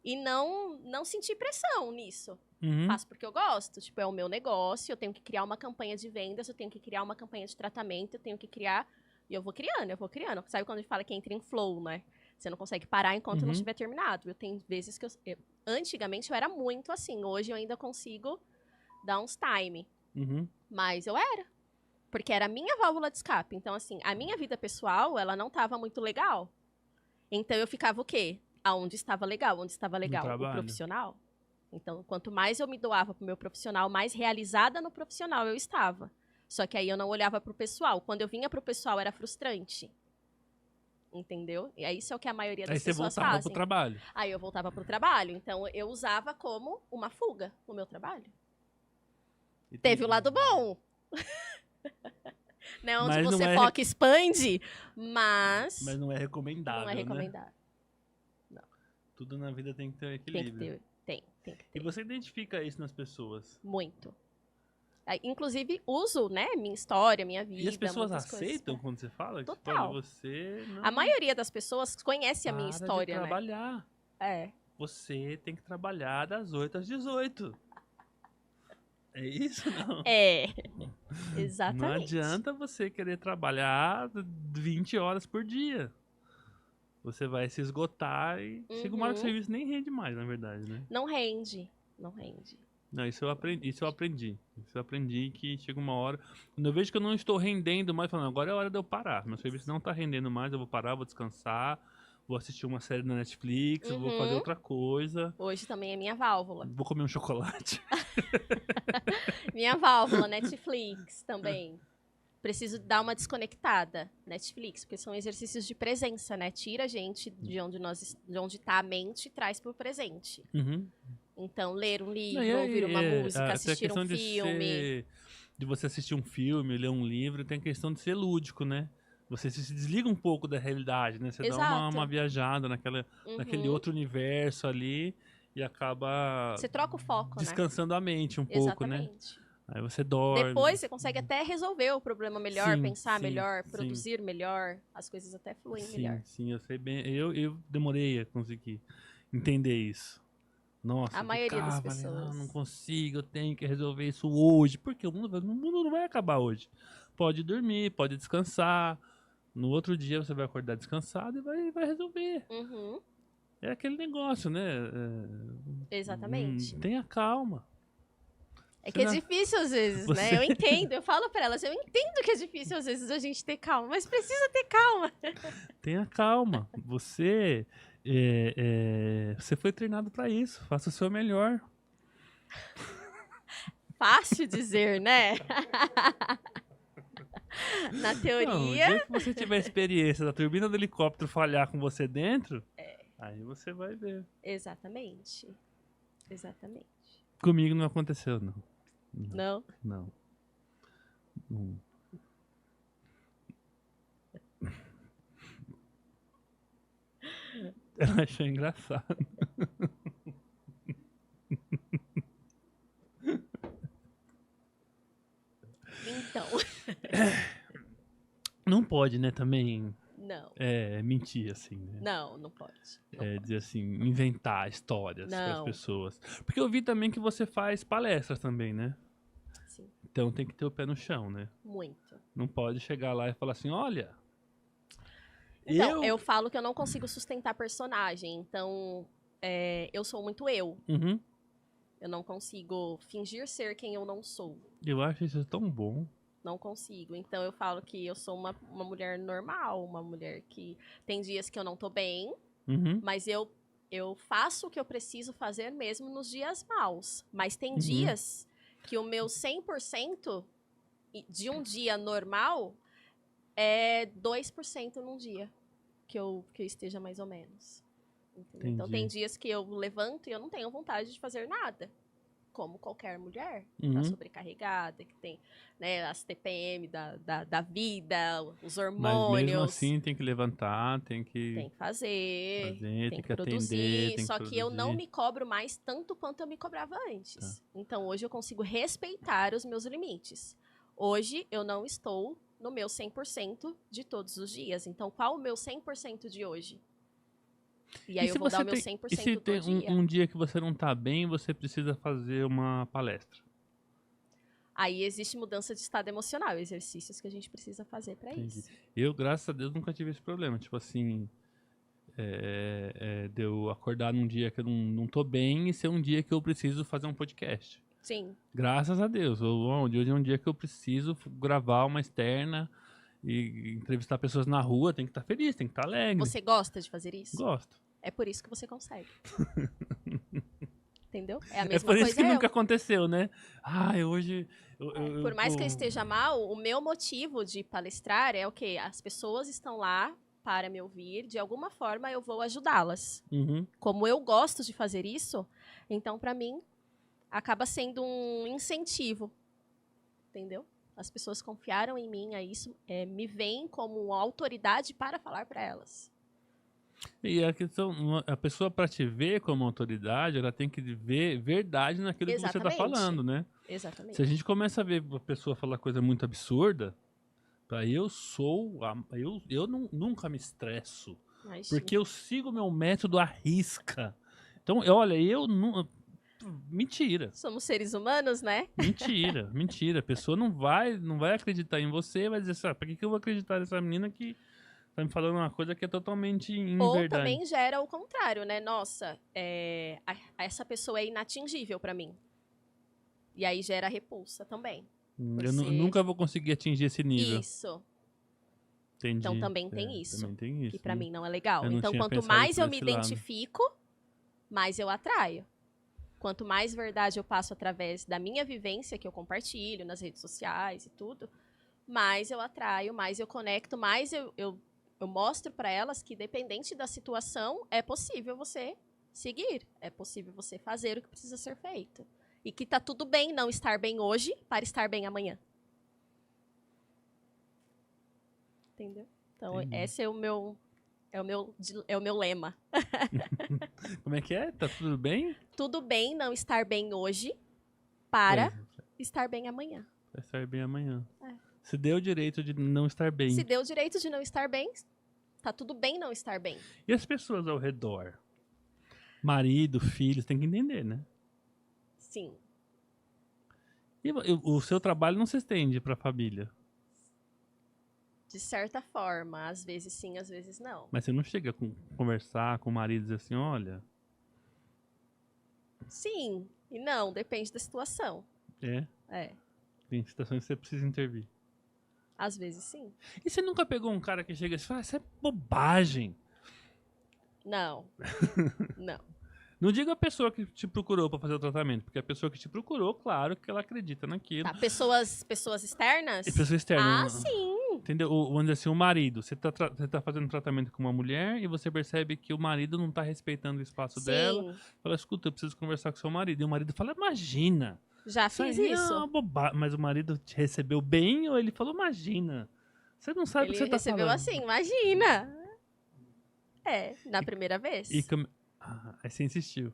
E não sentir pressão nisso. Uhum. Faço porque eu gosto. Tipo, é o meu negócio, eu tenho que criar uma campanha de vendas, eu tenho que criar uma campanha de tratamento, eu tenho que criar... E eu vou criando. Sabe quando a gente fala que entra em flow, né? Você não consegue parar enquanto não estiver terminado. Eu tenho vezes que antigamente eu era muito assim. Hoje eu ainda consigo dar uns time. Uhum. Mas eu era. Porque era a minha válvula de escape. Então, assim, a minha vida pessoal, ela não estava muito legal. Então, eu ficava o quê? Aonde estava legal? Onde estava legal? O trabalho. profissional. Então, quanto mais eu me doava pro meu profissional, mais realizada no profissional eu estava. Só que aí eu não olhava pro pessoal. Quando eu vinha pro pessoal, era frustrante. Entendeu? E isso é o que a maioria Aí das você pessoas voltava fazem. pro trabalho. Aí eu voltava pro trabalho. Então eu usava como uma fuga o meu trabalho. E Teve o lado bom. Né? Onde Mas não você é- foca e expande, mas Mas não é recomendável, não é né? recomendável. Tudo na vida tem que ter um Tem que equilíbrio. ter. Tem que E ter. você identifica isso nas pessoas. Muito. Aí, inclusive, uso, né, minha história, minha vida. E as pessoas muitas coisas aceitam pra- quando você fala? Tipo, Total. olha, você não A maioria das pessoas conhece a minha para história, de né? trabalhar. É. Você tem que trabalhar das 8 às 18. É isso, não? É. Exatamente. Não adianta você querer trabalhar 20 horas por dia. Você vai se esgotar e chega uma hora que o Uhum. serviço nem rende mais, na verdade, né? Não rende. Não rende. Não, isso eu aprendi. Isso eu aprendi que chega uma hora. Quando eu vejo que eu não estou rendendo mais, falando, agora é hora de eu parar. Meu serviço não está rendendo mais, eu vou parar, vou descansar, vou assistir uma série na Netflix, eu vou fazer Uhum. outra coisa. Hoje também é minha válvula. Vou comer um chocolate. Minha válvula, Netflix também. Preciso dar uma desconectada, Netflix, porque são exercícios de presença, né? Tira a gente de onde tá a mente e traz pro presente. Uhum. Então, ler um livro, Não, e aí, ouvir uma música, tem a assistir questão um filme. de você assistir um filme, ler um livro, tem a questão de ser lúdico, né? Você se desliga um pouco da realidade, né? Você dá Exato. uma viajada naquele Uhum. outro universo ali e acaba Você troca o foco, né? descansando a mente um pouco, né? Exatamente. Aí você dorme. Depois você consegue até resolver o problema melhor, Sim, pensar sim, melhor, sim. produzir melhor. As coisas até fluem Sim, melhor. sim, eu sei bem. Eu demorei a conseguir entender isso. Nossa, A maioria das ficava ali, pessoas. não consigo, eu tenho que resolver isso hoje. Porque o mundo não vai acabar hoje. Pode dormir, pode descansar. No outro dia você vai acordar descansado e vai resolver. Uhum. É aquele negócio, né? Exatamente. Tenha calma. É que é Você não- difícil às vezes, Você- né? Eu entendo, eu falo pra elas, eu entendo que é difícil às vezes a gente ter calma, mas precisa ter calma. Tenha calma. Você foi treinado para isso. Faça o seu melhor. Fácil dizer, né? Na Não, o teoria, dia que você tiver experiência da turbina do helicóptero falhar com você dentro, aí você vai ver. exatamente. Exatamente. Comigo não aconteceu, não. Não? Não. Não. Ela achou engraçado. Então, Não pode, né, também não. mentir, assim, né? Não pode. Não pode. Dizer assim, inventar histórias para as Não. pessoas. Porque eu vi também que você faz palestras também, né? Sim, Então tem que ter o pé no chão, né? muito. Não pode chegar lá e falar assim, olha... Então, eu falo que eu não consigo sustentar personagem, então eu sou muito eu. Uhum. Eu não consigo fingir ser quem eu não sou. Eu acho isso tão bom. Não consigo. Então eu falo que eu sou uma mulher normal, uma mulher que tem dias que eu não tô bem, Uhum. mas eu faço o que eu preciso fazer mesmo nos dias maus. Mas tem Uhum. dias que o meu 100% de um dia normal é 2% num dia que eu esteja mais ou menos. Entendeu? Então tem Entendi. dias que eu levanto e eu não tenho vontade de fazer nada. Como qualquer mulher, que Uhum. tá sobrecarregada, que tem, né, as TPM da vida, os Mas hormônios. mesmo assim tem que levantar, tem que Tem que fazer, fazer, tem que atender, produzir. tem Só que que eu não produzir. me cobro mais tanto quanto eu me cobrava antes. Então hoje eu consigo respeitar os meus limites. Hoje eu não estou no meu 100% de todos os dias. Então qual o meu 100% de hoje? E aí E eu se vou dar você o meu tem- 100% E se do tem dia. um dia que você não tá bem, você precisa fazer uma palestra. Aí existe mudança de estado emocional, exercícios que a gente precisa fazer pra Entendi. isso. Eu, graças a Deus, nunca tive esse problema. Tipo assim, de eu acordar num dia que eu não tô bem e ser um dia que eu preciso fazer um podcast. Sim, Graças a Deus. Hoje é um dia que eu preciso gravar uma externa e entrevistar pessoas na rua. Tem que estar feliz, tem que estar alegre. você gosta de fazer isso? Gosto. É por isso que você consegue. Entendeu? É a É mesma por isso coisa que eu. nunca aconteceu, né? Hoje... Por mais que eu esteja mal, o meu motivo de palestrar é o quê? As pessoas estão lá para me ouvir, de alguma forma eu vou ajudá-las. Uhum. Como eu gosto de fazer isso, então, para mim, acaba sendo um incentivo. Entendeu? As pessoas confiaram em mim, a isso me veem como autoridade para falar para elas. E a questão, a pessoa para te ver como autoridade, ela tem que ver verdade naquilo que você tá Exatamente. falando, né? Exatamente. Se a gente começa a ver a pessoa falar coisa muito absurda, eu nunca me estresso, Imagina. porque eu sigo meu método à risca. Então, olha, eu não. Mentira. Somos seres humanos, né? Mentira, mentira. A pessoa não vai acreditar em você, vai dizer assim, pra que eu vou acreditar nessa menina que tá me falando uma coisa que é totalmente Ou inverdade. também gera o contrário, né? Nossa, essa pessoa é inatingível para mim. E aí gera repulsa também. Eu nunca vou conseguir atingir esse nível. Isso. Entendi. Então também tem isso. Também tem isso. Que para mim não é legal. Eu não Então tinha quanto pensado mais por eu me esse lado. identifico, mais eu atraio. Quanto mais verdade eu passo através da minha vivência que eu compartilho nas redes sociais e tudo, mais eu atraio, mais eu conecto, mais eu mostro para elas que, dependente da situação, é possível você seguir, é possível você fazer o que precisa ser feito. E que tá tudo bem não estar bem hoje para estar bem amanhã. Entendeu? Então, Entendi. esse é o meu lema. Como é que é? Tá tudo bem? Tudo bem não estar bem hoje para É, estar bem amanhã. vai estar bem amanhã. É. Se deu o direito de não estar bem. Se deu o direito de não estar bem, tá tudo bem não estar bem. E as pessoas ao redor? Marido, filhos, tem que entender, né? Sim. E o seu trabalho não se estende pra família. De certa forma, às vezes sim, às vezes não. Mas você não chega a conversar com o marido e dizer assim, olha... Sim e não, depende da situação. É, Tem situações que você precisa intervir. às vezes sim. E você nunca pegou um cara que chega e fala, isso é bobagem. Não. Não. Não diga a pessoa que te procurou pra fazer o tratamento, porque a pessoa que te procurou, claro que ela acredita naquilo. Tá, pessoas externas? E pessoa externa. Ah, sim. Entendeu? Vamos dizer assim, o marido. Você tá fazendo tratamento com uma mulher e você percebe que o marido não tá respeitando o espaço dela. Sim, Fala, escuta, eu preciso conversar com seu marido. E o marido fala, imagina. já fiz aí isso. É uma mas o marido te recebeu bem ou ele falou, imagina. Você não sabe o que Ele você tá recebeu falando. assim, imagina. Na primeira vez. Aí você insistiu.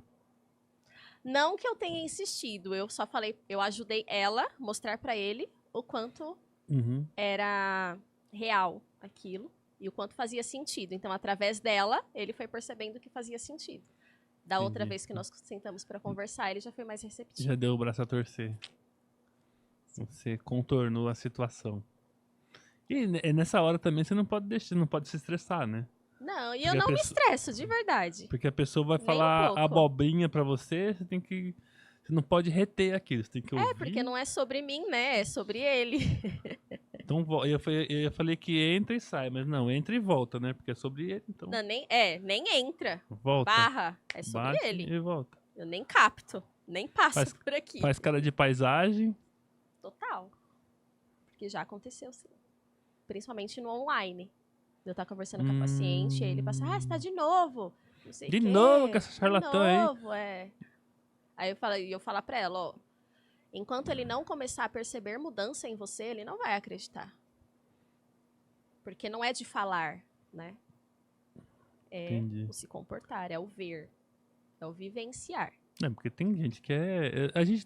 Não que eu tenha insistido, eu só falei, eu ajudei ela mostrar pra ele o quanto Uhum. era real aquilo e o quanto fazia sentido. Então, através dela, ele foi percebendo que fazia sentido. Da outra Entendi. vez que nós sentamos pra conversar, ele já foi mais receptivo. Já deu o braço a torcer. Você contornou a situação. E nessa hora também você não pode deixar, não pode se estressar, né? Não, e Porque eu a não me pessoa- estresso, de verdade. Porque a pessoa vai Nem um falar pouco. abobrinha pra você, você tem que. Você não pode reter aquilo, você tem que ouvir. Porque não é sobre mim, né? É sobre ele. Então eu falei que entra e sai, mas não, entra e volta, né? Porque é sobre ele, então. Não, nem entra. Volta. Barra. É sobre Bate ele. e volta. Eu nem capto. Nem passo Faz- por aqui. Faz cara de paisagem. Total. Porque já aconteceu, sim. Principalmente no online. Eu estar conversando com a paciente, e ele passa, você tá de novo. Não sei De o quê. novo com essa charlatã aí. De novo, Aí eu falo pra ela, ó, enquanto ele não começar a perceber mudança em você, ele não vai acreditar. Porque não é de falar, né? É Entendi. o se comportar, é o ver, é o vivenciar. É, porque tem gente que é. A gente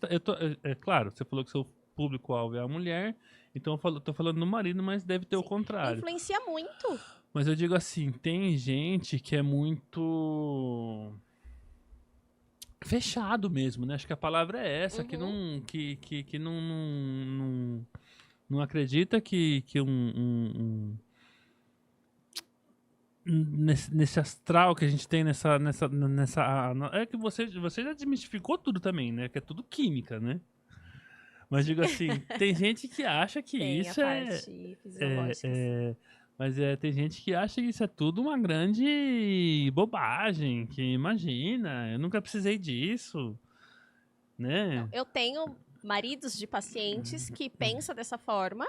é claro, você falou que seu público-alvo é a mulher, então eu tô falando do marido, mas deve ter o Sim. contrário. Influencia muito. Mas eu digo assim, tem gente que é muito fechado mesmo, né? Acho que a palavra é essa, que não que não acredita que nesse astral que a gente tem nessa é que você já desmistificou tudo também, né? Que é tudo química, né? Mas digo assim, tem gente que acha que Tem isso a parte fisiológica. assim. mas tem gente que acha que isso é tudo uma grande bobagem, que imagina, eu nunca precisei disso, né? Eu tenho maridos de pacientes que pensam dessa forma,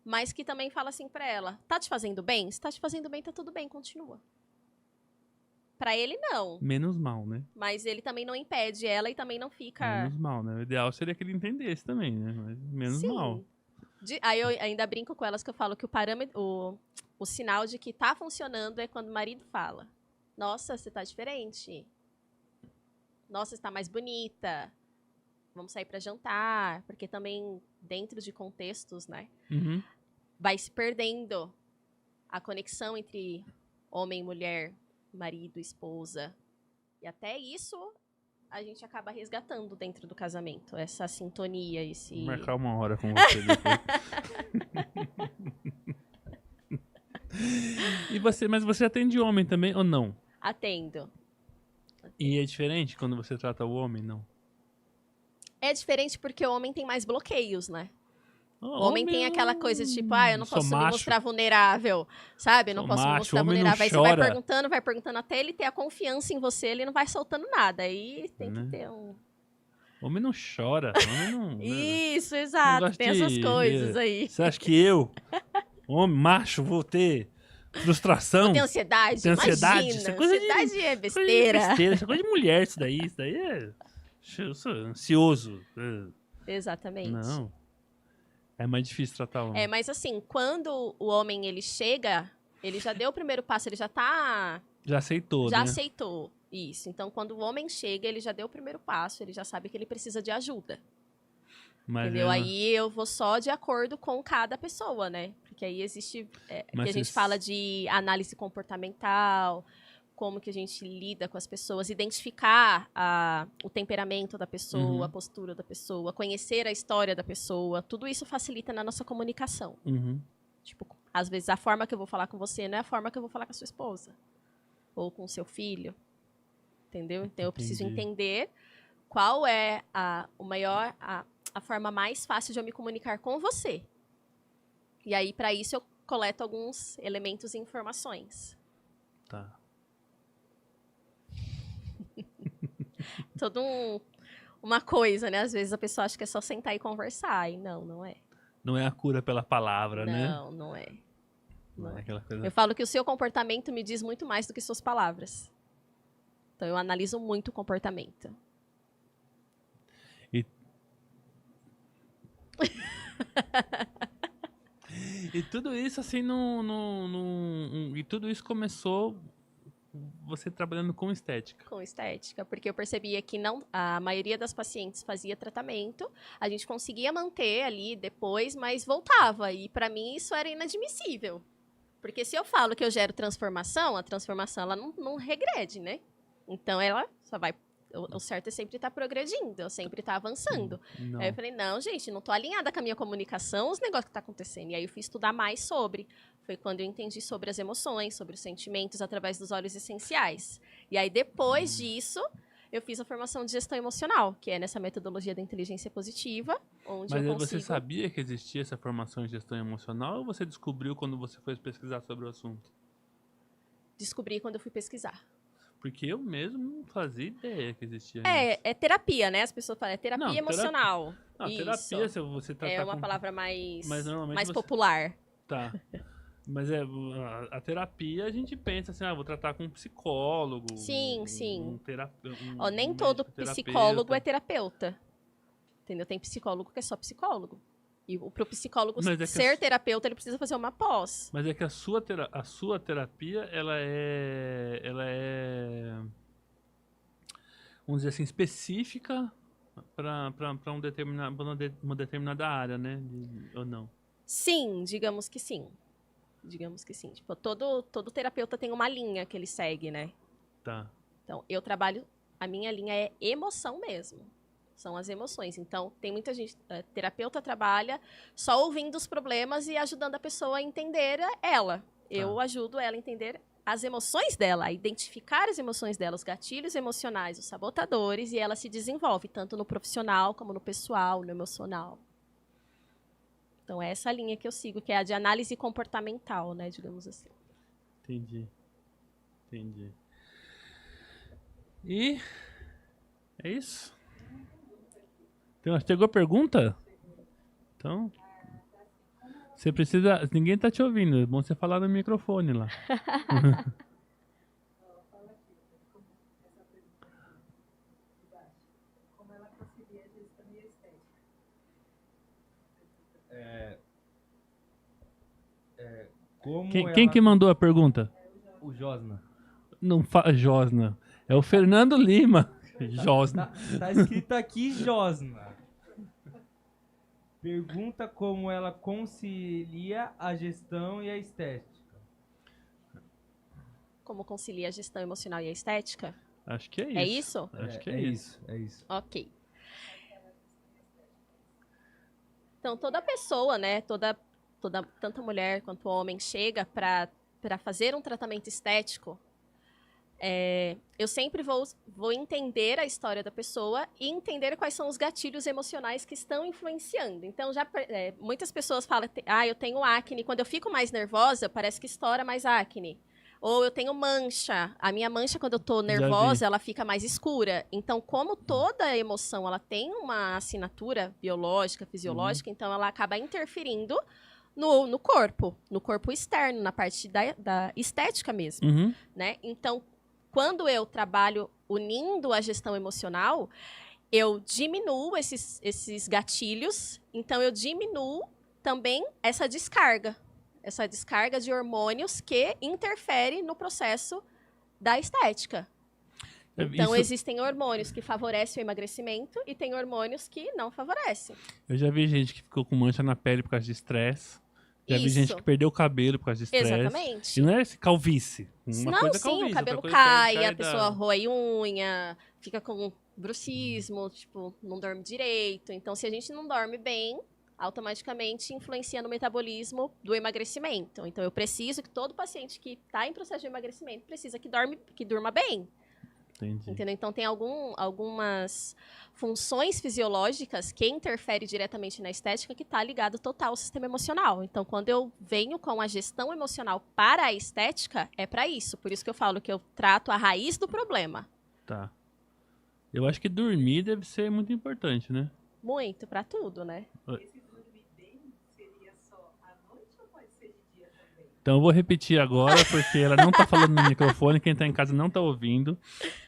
mas que também fala assim pra ela, tá te fazendo bem? Se tá te fazendo bem, tá tudo bem, continua. Pra ele, não. Menos mal, né? Mas ele também não impede ela e também não fica... Menos mal, né? O ideal seria que ele entendesse também, né? Mas menos mal. Aí eu ainda brinco com elas que eu falo que o parâmetro, o sinal de que tá funcionando é quando o marido fala: nossa, você tá diferente. Nossa, você tá mais bonita. Vamos sair pra jantar. Porque também, dentro de contextos, né? Uhum. Vai se perdendo a conexão entre homem e mulher, marido, esposa. E até isso a gente acaba resgatando dentro do casamento. Essa sintonia, esse... Vou marcar uma hora com você depois. Mas você atende homem também ou não? Atendo. E é diferente quando você trata o homem, não? É diferente porque o homem tem mais bloqueios, né? O O homem tem aquela coisa de tipo, eu não sou posso me macho. mostrar vulnerável, sabe? Eu não Sou posso me macho, mostrar homem não vulnerável. Aí você chora. vai perguntando até ele ter a confiança em você, ele não vai soltando nada. Aí tem Né? que ter um... Homem não chora. Homem não... Isso, exato. Negócio Tem essas coisas aí. Você acha que eu, homem macho, vou ter frustração? Não tem ansiedade? Tem ansiedade? Imagina. Isso é coisa de- Ansiedade é Coisa de besteira. besteira, isso é coisa de mulher isso daí. Isso daí é... Eu sou ansioso. Exatamente. Não. É mais difícil tratar homem. É, mas assim, quando o homem ele chega, ele já deu o primeiro passo, ele já tá... Já aceitou, já né? aceitou isso. Então, quando o homem chega, ele já deu o primeiro passo, ele já sabe que ele precisa de ajuda. Mas Entendeu? é- Aí eu vou só de acordo com cada pessoa, né? Porque aí existe... que Mas a gente vocês- fala de análise comportamental, como que a gente lida com as pessoas, identificar o temperamento da pessoa, Uhum. a postura da pessoa, conhecer a história da pessoa. Tudo isso facilita na nossa comunicação. Uhum. Tipo, às vezes a forma que eu vou falar com você não é a forma que eu vou falar com a sua esposa. Ou com o seu filho. Entendeu? Então eu preciso Entendi. entender qual é a forma mais fácil de eu me comunicar com você. E aí, para isso, eu coleto alguns elementos e informações. Tá. Uma coisa, né? Às vezes a pessoa acha que é só sentar e conversar. E não é. Não é a cura pela palavra, né? Não é. Não é aquela coisa... Eu falo que o seu comportamento me diz muito mais do que suas palavras. Então, eu analiso muito o comportamento. E tudo isso, assim, e tudo isso começou você trabalhando com estética. Com estética, porque eu percebia que a maioria das pacientes fazia tratamento, a gente conseguia manter ali depois, mas voltava. E para mim isso era inadmissível. Porque se eu falo que eu gero transformação, a transformação ela não regrede, né? Então ela só vai... O certo é sempre estar progredindo, eu sempre estar avançando. Não. Aí eu falei, não, gente, não tô alinhada com a minha comunicação, os negócios que tá acontecendo. E aí eu fui estudar mais sobre. Foi quando eu entendi sobre as emoções, sobre os sentimentos, através dos óleos essenciais. E aí, depois disso, eu fiz a formação de gestão emocional, que é nessa metodologia da inteligência positiva, onde Mas eu aí consigo... você sabia que existia essa formação em gestão emocional ou você descobriu quando você foi pesquisar sobre o assunto? Descobri quando eu fui pesquisar. Porque eu mesmo não fazia ideia que existia isso. É terapia, né? As pessoas falam, é terapia Não, emocional. Não, Isso. terapia, se você tratar É uma com... palavra mais, Mas normalmente mais você- popular. Tá. Mas a terapia, a gente pensa assim, vou tratar com um psicólogo. Sim, um, sim. Um terapeuta. Ó, nem todo psicólogo é terapeuta. Entendeu? Tem psicólogo que é só psicólogo. E pro psicólogo Mas é que ser terapeuta, ele precisa fazer uma pós. Mas é que a sua terapia, ela é, vamos dizer assim, específica para uma determinada área, né? Ou não? Sim, digamos que sim. Digamos que sim. Tipo, todo terapeuta tem uma linha que ele segue, né? Tá. Então, eu trabalho... A minha linha é emoção mesmo. São as emoções. Então, tem muita gente... terapeuta trabalha só ouvindo os problemas e ajudando a pessoa a entender ela. Eu ajudo ela a entender as emoções dela, a identificar as emoções dela, os gatilhos emocionais, os sabotadores, e ela se desenvolve, tanto no profissional, como no pessoal, no emocional. Então, é essa linha que eu sigo, que é a de análise comportamental, né, digamos assim. Entendi. E é isso? Chegou a pergunta? Então, Você precisa... Ninguém tá te ouvindo. É bom você falar no microfone lá. Como Quem ela... que mandou a pergunta? O Josna. Não fala Josna. É o Fernando Lima. Josna. Tá escrito aqui Josna. Pergunta como ela concilia a gestão e a estética. Como concilia a gestão emocional e a estética? Acho que é isso. É isso? Acho que é isso. É isso. Ok. Então, toda pessoa, né, tanto mulher quanto homem, chega para fazer um tratamento estético, eu sempre vou entender a história da pessoa e entender quais são os gatilhos emocionais que estão influenciando. Então, muitas pessoas falam, eu tenho acne, quando eu fico mais nervosa, parece que estoura mais acne. Ou eu tenho mancha. A minha mancha, quando eu tô nervosa, ela fica mais escura. Então, como toda emoção, ela tem uma assinatura biológica, fisiológica, então ela acaba interferindo no corpo externo, na parte da estética mesmo, Uhum. né? Então, quando eu trabalho unindo a gestão emocional, eu diminuo esses gatilhos, então eu diminuo também essa descarga de hormônios que interfere no processo da estética. Então, existem hormônios que favorecem o emagrecimento e tem hormônios que não favorecem. Eu já vi gente que ficou com mancha na pele por causa de estresse. Já vi Isso. gente que perdeu o cabelo por causa de estresse. Exatamente. E não é esse calvície. Uma Não, coisa é sim, calvície, o cabelo outra coisa cai, é a pessoa rói unha, fica com bruxismo, tipo, não dorme direito. Então, se a gente não dorme bem, automaticamente influencia no metabolismo do emagrecimento. Então, eu preciso que todo paciente que está em processo de emagrecimento precisa que durma bem. Entendi. Entendeu? Então, tem algumas funções fisiológicas que interferem diretamente na estética que está ligado total ao sistema emocional. Então, quando eu venho com a gestão emocional para a estética, é para isso. Por isso que eu falo que eu trato a raiz do problema. Tá. Eu acho que dormir deve ser muito importante, né? Muito, para tudo, né? Então eu vou repetir agora, porque ela não tá falando no microfone, quem tá em casa não tá ouvindo.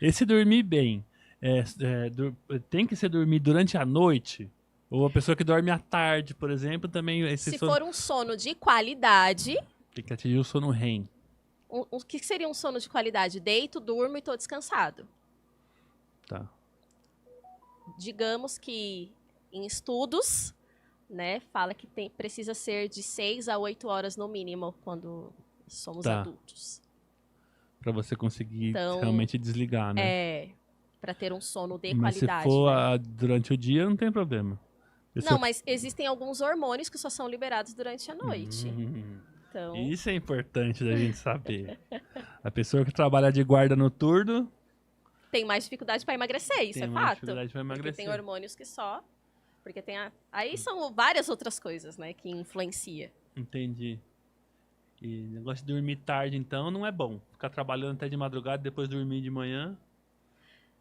Esse dormir bem, tem que ser dormir durante a noite? Ou a pessoa que dorme à tarde, por exemplo, também... Se for um sono de qualidade... Tem que atingir o sono REM. O que seria um sono de qualidade? Deito, durmo e tô descansado. Tá. Digamos que em estudos... né, fala que precisa ser de 6 a 8 horas no mínimo quando somos adultos. Pra você conseguir Então, realmente desligar, né? Para ter um sono de Mas qualidade. se for né? durante o dia, não tem problema. Não, mas existem alguns hormônios que só são liberados durante a noite. Então, Isso é importante da gente saber. A pessoa que trabalha de guarda noturno tem mais dificuldade para emagrecer, isso tem é mais fato. dificuldade pra Porque emagrecer. tem hormônios que só... Porque tem aí são várias outras coisas, né, que influenciam. Entendi. E negócio de dormir tarde, então, não é bom. Ficar trabalhando até de madrugada e depois dormir de manhã,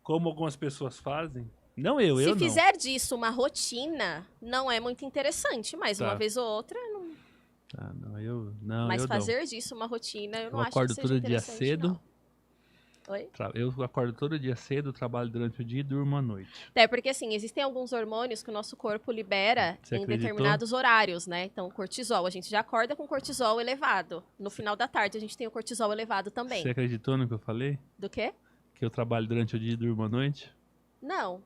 como algumas pessoas fazem. Não eu Se não. fizer disso uma rotina, não é muito interessante, mas Tá. uma vez ou outra... Não... Ah, não, eu não. Mas eu fazer disso uma rotina, eu não acho acordo que seja todo dia interessante, cedo. não. Oi? Eu acordo todo dia cedo, trabalho durante o dia e durmo à noite. Porque assim, existem alguns hormônios que o nosso corpo libera Você em acreditou? determinados horários, né? Então, cortisol, a gente já acorda com cortisol elevado. No final da tarde, a gente tem o cortisol elevado também. Você acreditou no que eu falei? Do quê? Que eu trabalho durante o dia e durmo à noite? Não.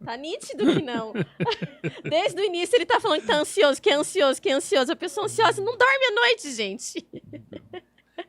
Tá nítido que não. Desde o início ele tá falando que tá ansioso, que é ansioso, que é ansioso. A pessoa ansiosa não dorme à noite, gente.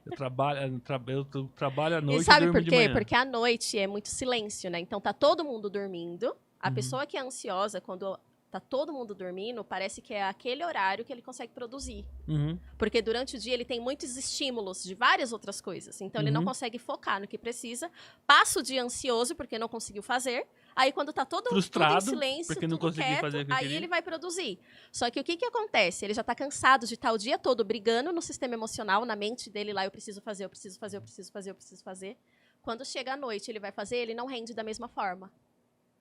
Eu trabalho à noite E sabe e durmo por de quê? manhã. Porque à noite é muito silêncio, né? Então tá todo mundo dormindo. A pessoa que é ansiosa, quando tá todo mundo dormindo, parece que é aquele horário que ele consegue produzir. Uhum. Porque durante o dia ele tem muitos estímulos de várias outras coisas. Então ele não consegue focar no que precisa. Passa o dia ansioso porque não conseguiu fazer. Aí quando tá tudo Frustrado, em silêncio, porque não tudo conseguiu quieto, fazer o que aí queria. ele vai produzir. Só que o que acontece? Ele já tá cansado de estar o dia todo brigando no sistema emocional, na mente dele lá, eu preciso fazer, eu preciso fazer, eu preciso fazer, eu preciso fazer. Quando chega a noite, ele vai fazer, ele não rende da mesma forma.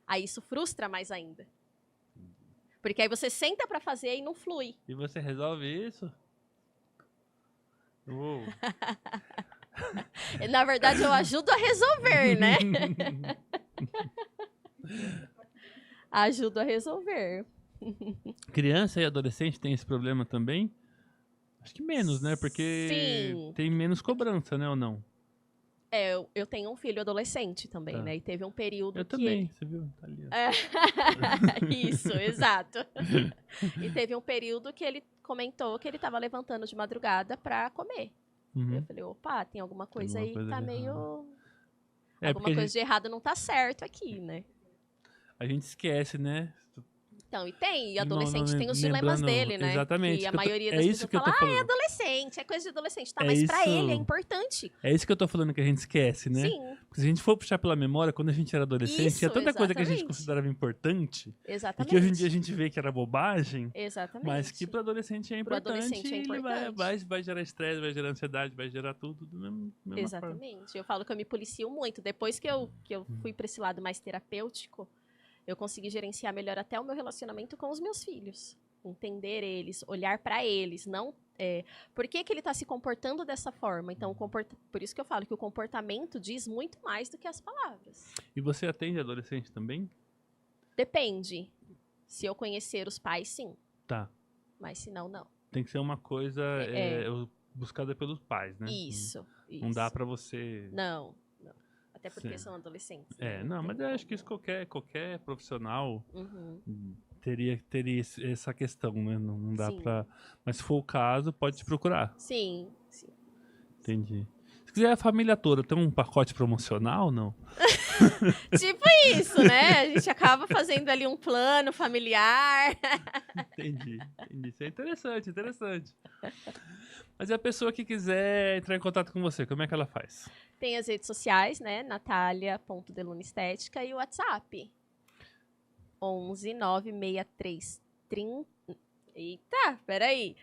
Aí isso frustra mais ainda. Porque aí você senta pra fazer e não flui. E você resolve isso? Uou. Na verdade, eu ajudo a resolver, né? Ajudo a resolver. Criança e adolescente tem esse problema também? Acho que menos, né? Porque Sim. tem menos cobrança, né? Ou não? Eu tenho um filho adolescente também, Tá. né? E teve um período Eu que também, você viu? Tá ali, ó. Isso, exato. E teve um período que ele comentou que ele tava levantando de madrugada pra comer. Uhum. Eu falei, opa, tem alguma coisa alguma aí coisa que tá de meio... É, alguma porque coisa de errado não tá certo aqui, né? a gente esquece, né? Então, e Não, adolescente não, tem os dilemas lembrando- dele, né? exatamente, Que a que eu tô- maioria é das isso pessoas que eu tô fala, falando. é adolescente, é coisa de adolescente. Tá, É mas pra isso- ele é importante. É isso que eu tô falando que a gente esquece, né? Sim, Porque se a gente for puxar pela memória, quando a gente era adolescente, Isso, tinha tanta coisa que a gente exatamente. considerava importante e exatamente. que hoje em dia a gente vê que era bobagem, Exatamente. mas que pro adolescente é Pro importante adolescente é e ele importante. vai gerar estresse, vai gerar ansiedade, vai gerar tudo da mesma forma. Exatamente. Eu falo que eu me policio muito. Depois que eu fui pra esse lado mais terapêutico, eu consegui gerenciar melhor até o meu relacionamento com os meus filhos. Entender eles, olhar pra eles, não... por que ele tá se comportando dessa forma? Então, por isso que eu falo que o comportamento diz muito mais do que as palavras. E você atende adolescente também? Depende. Se eu conhecer os pais, sim. Tá. Mas se não, não. Tem que ser uma coisa buscada pelos pais, né? Isso. Não dá pra você... Não. Até porque Sim. são adolescentes. né? Não, tem mas eu acho que como. isso qualquer profissional Uhum. teria essa questão, né? Não dá Sim. pra... Mas se for o caso, pode te procurar. Sim. Entendi. Se quiser a família toda, tem um pacote promocional, não? Tipo isso, né? A gente acaba fazendo ali um plano familiar. Entendi. Isso é interessante. Mas e a pessoa que quiser entrar em contato com você, como é que ela faz? Tem as redes sociais, né? Natalia.delunaestética e o WhatsApp. 11 963 30... Eita, peraí.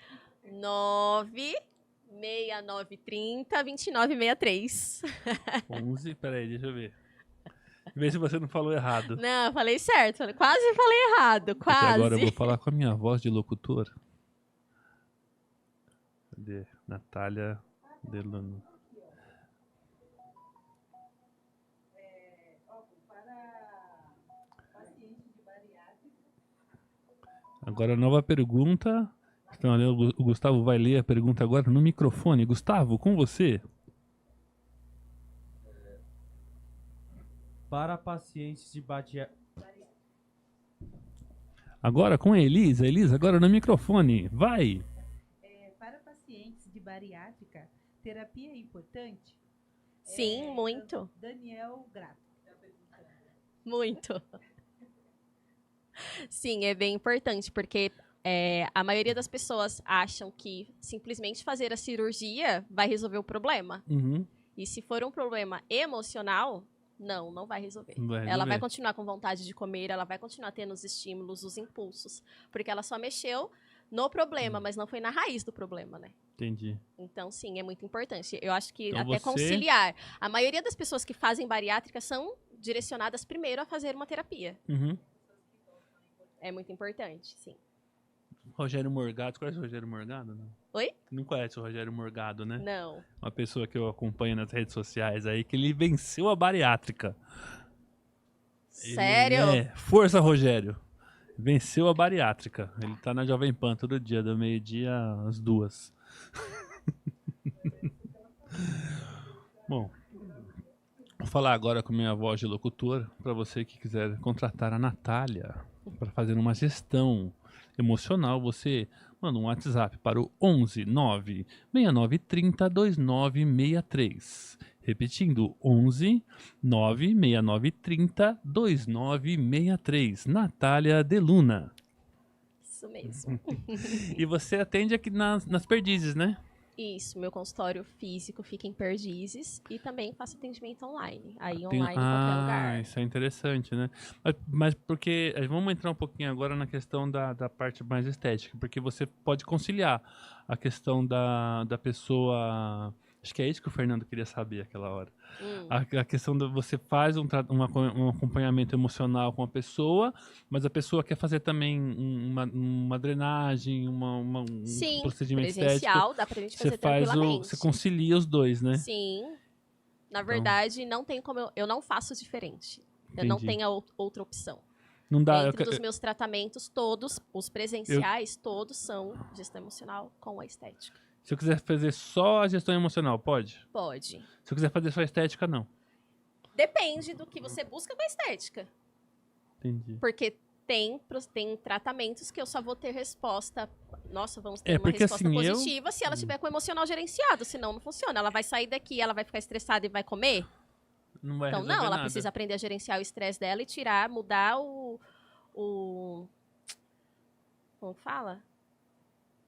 96930 2963. 11, peraí, deixa eu ver. Vê se você não falou errado. Não, eu falei certo. Quase falei errado. Porque Quase. agora eu vou falar com a minha voz de locutor. Cadê? Natália Delano. Agora, nova pergunta. Então, o Gustavo vai ler a pergunta agora no microfone. Gustavo, com você. Para pacientes de bariátrica. Agora com a Elisa. Elisa, agora no microfone. Vai! Para pacientes de bariátrica, terapia é importante? Sim, muito. Daniel Grato. Muito. Sim, é bem importante, porque a maioria das pessoas acham que simplesmente fazer a cirurgia vai resolver o problema. Uhum. E se for um problema emocional, não vai resolver. Vai Ela resolver. vai continuar com vontade de comer, ela vai continuar tendo os estímulos, os impulsos, porque ela só mexeu no problema, mas não foi na raiz do problema, né? Entendi. Então, sim, é muito importante. Eu acho que Então até você- conciliar. A maioria das pessoas que fazem bariátrica são direcionadas primeiro a fazer uma terapia. Uhum. É muito importante, sim. Rogério Morgado. Você conhece o Rogério Morgado? Não? Oi? Não conhece o Rogério Morgado, né? Não. Uma pessoa que eu acompanho nas redes sociais aí, que ele venceu a bariátrica. Sério? Força, Rogério. Venceu a bariátrica. Ele tá na Jovem Pan todo dia, do meio-dia às 2. Bom, vou falar agora com minha voz de locutor para você que quiser contratar a Natália para fazer uma gestão emocional. Você manda um WhatsApp para o 11 9 6930 2963. Repetindo, 11 9 6930 2963. Natália Deluna. Isso mesmo. E você atende aqui nas Perdizes, né? Isso, meu consultório físico fica em Perdizes e também faço atendimento online. Aí Tem- online em qualquer lugar. Isso é interessante, né? Mas porque... Vamos entrar um pouquinho agora na questão da parte mais estética, porque você pode conciliar a questão da pessoa Acho que é isso que o Fernando queria saber aquela hora. Hum. A questão de você faz um acompanhamento emocional com a pessoa, mas a pessoa quer fazer também uma drenagem, um Sim, procedimento estético. presencial, dá pra gente fazer tranquilamente. Você concilia os dois, né? Sim. Na verdade, não tem como eu não faço diferente. Eu não Entendi. tenho outra opção. Não dá. Dentro dos meus tratamentos, todos, os presenciais, todos são gestão emocional com a estética. Se eu quiser fazer só a gestão emocional, pode? Pode. Se eu quiser fazer só a estética, não. Depende do que você busca com a estética. Entendi. Porque tem tratamentos que eu só vou ter resposta. Nossa, vamos ter É, uma porque resposta assim, positiva se ela tiver com o emocional gerenciado. Senão não funciona. Ela vai sair daqui, ela vai ficar estressada e vai comer. Não vai Então, resolver não, ela nada. precisa aprender a gerenciar o estresse dela e tirar, mudar o. Como fala?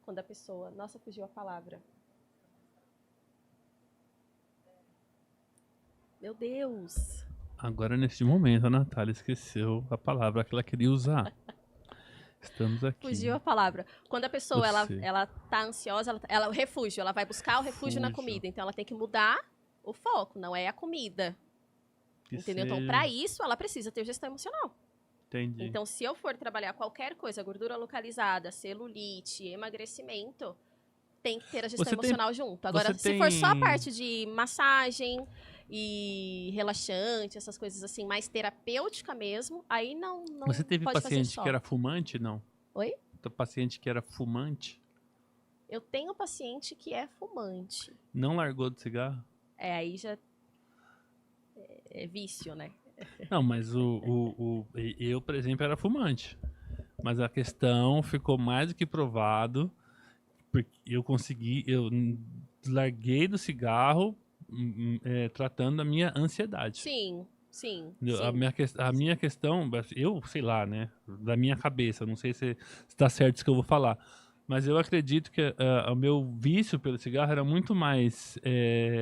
Quando a pessoa. Nossa, fugiu a palavra. Meu Deus. Agora, neste momento, a Natália esqueceu a palavra que ela queria usar. Estamos aqui. Fugiu a palavra. Quando a pessoa Você. ela tá ansiosa, o refúgio, ela vai buscar o refúgio na Refúgio. comida. Então ela tem que mudar o foco, não é a comida. Que Entendeu? Então, seja- para isso, ela precisa ter gestão emocional. Entendi. Então, se eu for trabalhar qualquer coisa, gordura localizada, celulite, emagrecimento, tem que ter a gestão Você tem- emocional junto. Agora, você se for só a tem- parte de massagem e relaxante, essas coisas assim, mais terapêutica mesmo, aí não Você teve pode fazer paciente só. que era fumante, não? Oi? Teu paciente que era fumante, Eu tenho paciente que é fumante. não largou do cigarro? Aí já é vício, né? Não, mas eu, por exemplo, era fumante. Mas a questão ficou mais do que provado, porque eu larguei do cigarro tratando a minha ansiedade. Sim, sim. Entendeu? sim. A minha questão, eu sei lá, né, da minha cabeça, não sei se está certo isso que eu vou falar, mas eu acredito que o meu vício pelo cigarro era muito mais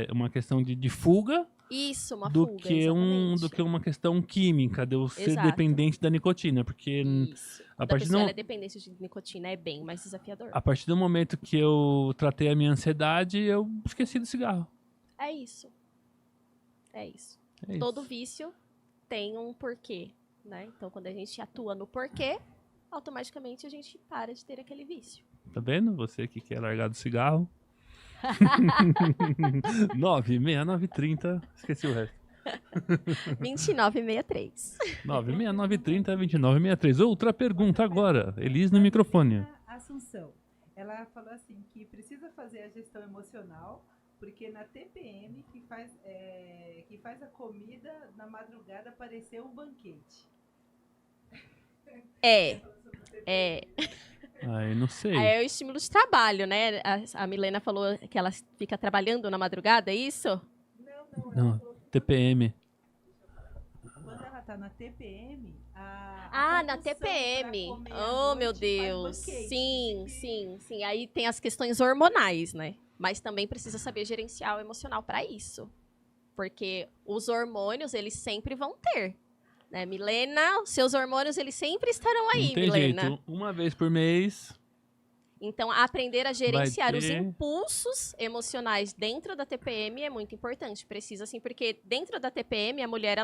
uma questão de fuga Isso, uma do fuga, que exatamente. do que uma questão química, de eu ser Exato. dependente da nicotina, porque Isso. a Quando a partir pessoa do- ela é dependente de nicotina, é bem mais desafiador. a partir do momento que eu tratei a minha ansiedade, eu esqueci do cigarro. É isso. É isso. É isso. Todo vício tem um porquê, né? Então, quando a gente atua no porquê, automaticamente a gente para de ter aquele vício. Tá vendo? Você que quer largar do cigarro. 96930, esqueci o resto. 2963. 96930 2963. Outra pergunta agora. Elis no microfone. Assunção. Ela falou assim que precisa fazer a gestão emocional porque na TPM que faz a comida na madrugada parecer um banquete. É. Ai, não sei. Aí é o estímulo de trabalho, né? A Milena falou que ela fica trabalhando na madrugada, é isso? Não, TPM. Quando ela tá na TPM, Na TPM. Oh, meu Deus. Sim. Aí tem as questões hormonais, né? Mas também precisa saber gerenciar o emocional para isso. Porque os hormônios, eles sempre vão ter. Né, Milena? Os seus hormônios, eles sempre estarão aí, Não tem Milena. jeito. Uma vez por mês. Então, aprender a gerenciar os ter. impulsos emocionais dentro da TPM é muito importante. Precisa, assim, porque dentro da TPM, a mulher,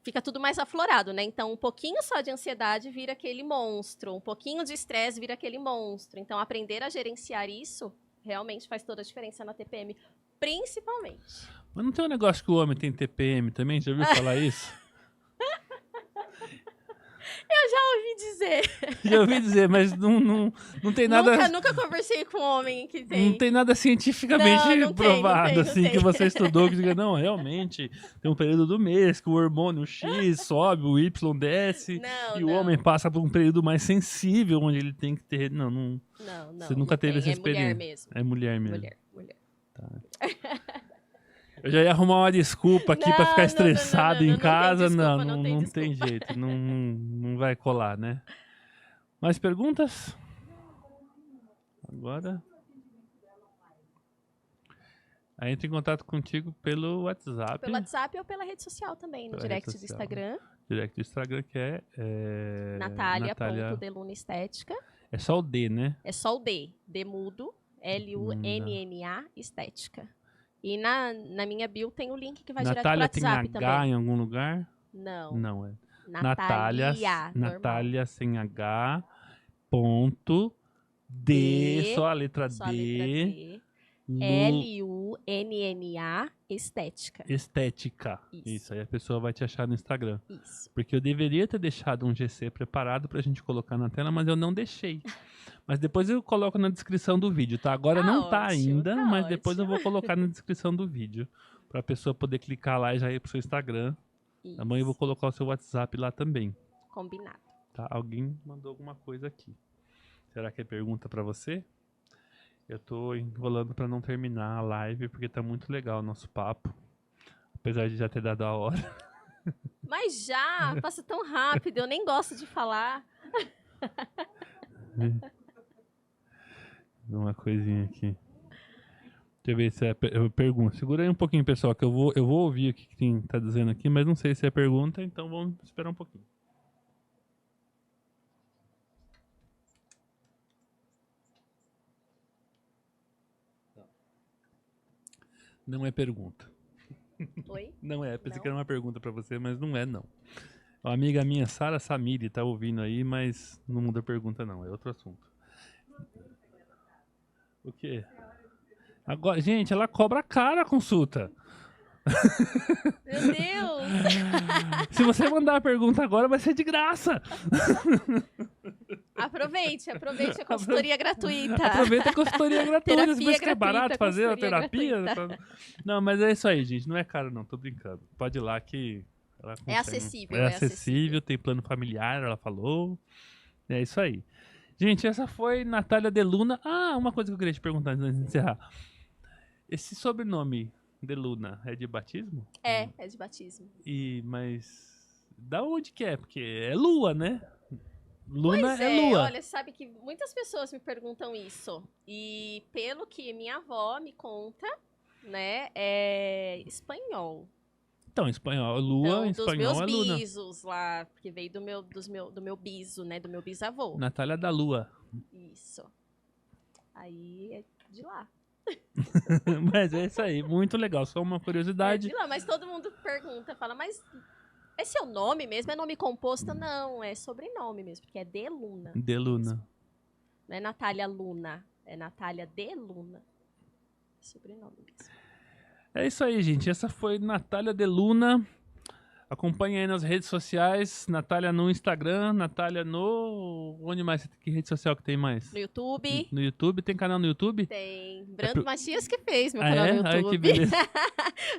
fica tudo mais aflorado, né? Então, um pouquinho só de ansiedade vira aquele monstro, um pouquinho de estresse vira aquele monstro. Então, aprender a gerenciar isso realmente faz toda a diferença na TPM, principalmente. Mas não tem um negócio que o homem tem TPM também? Já ouviu falar isso? Ouvi dizer. Já ouvi dizer, mas não tem nada. Nunca conversei com um homem que tem. Não tem nada cientificamente Não tem, provado, não assim, tem. que você estudou, que diga, não, realmente, tem um período do mês que o hormônio X sobe, o Y desce, Não, e o não. homem passa por um período mais sensível, onde ele tem que ter... Não. Você nunca não teve tem. essa É mulher experiência. mesmo. É mulher mesmo. Mulher. Eu já ia arrumar uma desculpa aqui pra Não, ficar não, estressado não, em não tem casa. desculpa, Não, não tem não tem desculpa. jeito, não vai colar, né? Mais perguntas? Agora... Aí entra em contato contigo pelo WhatsApp. Pelo WhatsApp ou pela rede social também, no Pela direct rede do social. Instagram. Direct do Instagram, que é... Natália.deluna Estética. É só o D, né? É só o D. D mudo. LUNNA Estética. E na minha bio tem o link que vai direto pro Natália tem WhatsApp H também. em algum lugar? Não. Não, é. Natália. normal. Natália sem H, ponto, D, só a letra Só a letra D, D. Lu, Lunna Estética. estética. Isso. Isso, aí a pessoa vai te achar no Instagram. Isso. Porque eu deveria ter deixado um GC preparado pra gente colocar na tela, mas eu não deixei. Mas depois eu coloco na descrição do vídeo, tá? Agora Tá não tá ótimo, ainda, tá mas depois eu ótimo. vou colocar na descrição do vídeo. Pra pessoa poder clicar lá e já ir pro seu Instagram. Amanhã eu vou Isso. colocar o seu WhatsApp lá também, Combinado. tá? Alguém mandou alguma coisa aqui. Será que é pergunta pra você? Eu tô enrolando pra não terminar a live, porque tá muito legal o nosso papo. Apesar de já ter dado a hora. Mas já, passa tão rápido, eu nem gosto de falar. Uma coisinha aqui. Deixa eu ver se é eu pergunto. Segura aí um pouquinho, pessoal, que eu vou ouvir o que tem, tá dizendo aqui, mas não sei se é pergunta, então vamos esperar um pouquinho. Não é pergunta. Oi? Não é, pensei Não? que era uma pergunta pra você, mas não é, não. Uma amiga minha, Sara Samiri, tá ouvindo aí, mas não muda pergunta, não. É outro assunto. O quê? Agora, gente, ela cobra cara a consulta. Meu Deus! Se você mandar a pergunta agora, vai ser de graça. Aproveite a consultoria gratuita. Aproveita a consultoria gratuita. Terapia Você pensa que é gratuita, barato fazer a consultoria terapia? gratuita. Não, mas é isso aí, gente. Não é caro, não. Tô brincando. Pode ir lá que ela consegue. acessível, É é acessível, acessível. tem plano familiar, ela falou. É isso aí. Gente, essa foi Natália Deluna. Ah, uma coisa que eu queria te perguntar antes de encerrar. Esse sobrenome Deluna é de batismo? É de batismo. Mas da onde que é? Porque é lua, né? Luna Pois é lua. olha, sabe que muitas pessoas me perguntam isso. E pelo que minha avó me conta, né, é espanhol. Então, espanhol, lua, Então, em dos espanhol meus é luna. bisos lá, porque veio do meu biso, né, do meu bisavô. Natália da Lua. Isso. Aí é de lá. Mas é isso aí, muito legal. Só uma É curiosidade. de lá, mas todo mundo pergunta, fala, mas é seu nome mesmo? É nome composto? Não, é sobrenome mesmo, porque é de Luna. De Luna. Não é Natália Luna, é Natália de Luna. É sobrenome mesmo. É isso aí, gente. Essa foi Natália de Luna. Acompanhe aí nas redes sociais. Natália no Instagram, Natália no... Onde mais? Que rede social que tem mais? No YouTube No YouTube? Tem canal no YouTube? tem Brando pro- Matias que fez meu Ah, canal é? no YouTube. Ai, que beleza.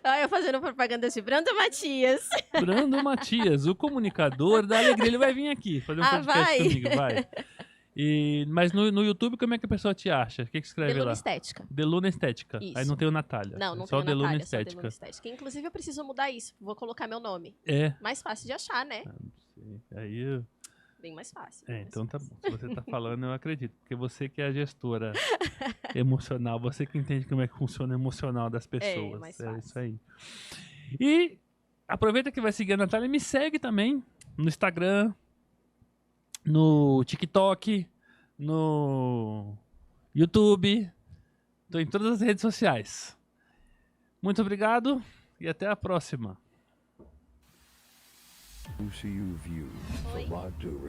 Olha, eu fazendo propaganda de Brando Matias. Brando Matias, o comunicador da alegria. Ele vai vir aqui fazer um podcast vai? comigo, vai. Mas no YouTube, como é que a pessoa te acha? O que escreve Deluna lá? Estética. Deluna Estética. Aí Isso. não tem o Natália. Não, não só tem Deluna Natália, só Estética. Deluna Estética. Inclusive, eu preciso mudar isso. Vou colocar meu nome. É. Mais fácil de achar, né? Não sei. Aí eu... Bem mais fácil. bem mais Então tá fácil. bom. Se você tá falando, eu acredito. Porque você que é a gestora emocional, você que entende como é que funciona o emocional das pessoas. mais É fácil. isso aí. E aproveita que vai seguir a Natália e me segue também no Instagram, no TikTok, no YouTube. Tô em todas as redes sociais. Muito obrigado e até a próxima. UCU View, Oi. Football to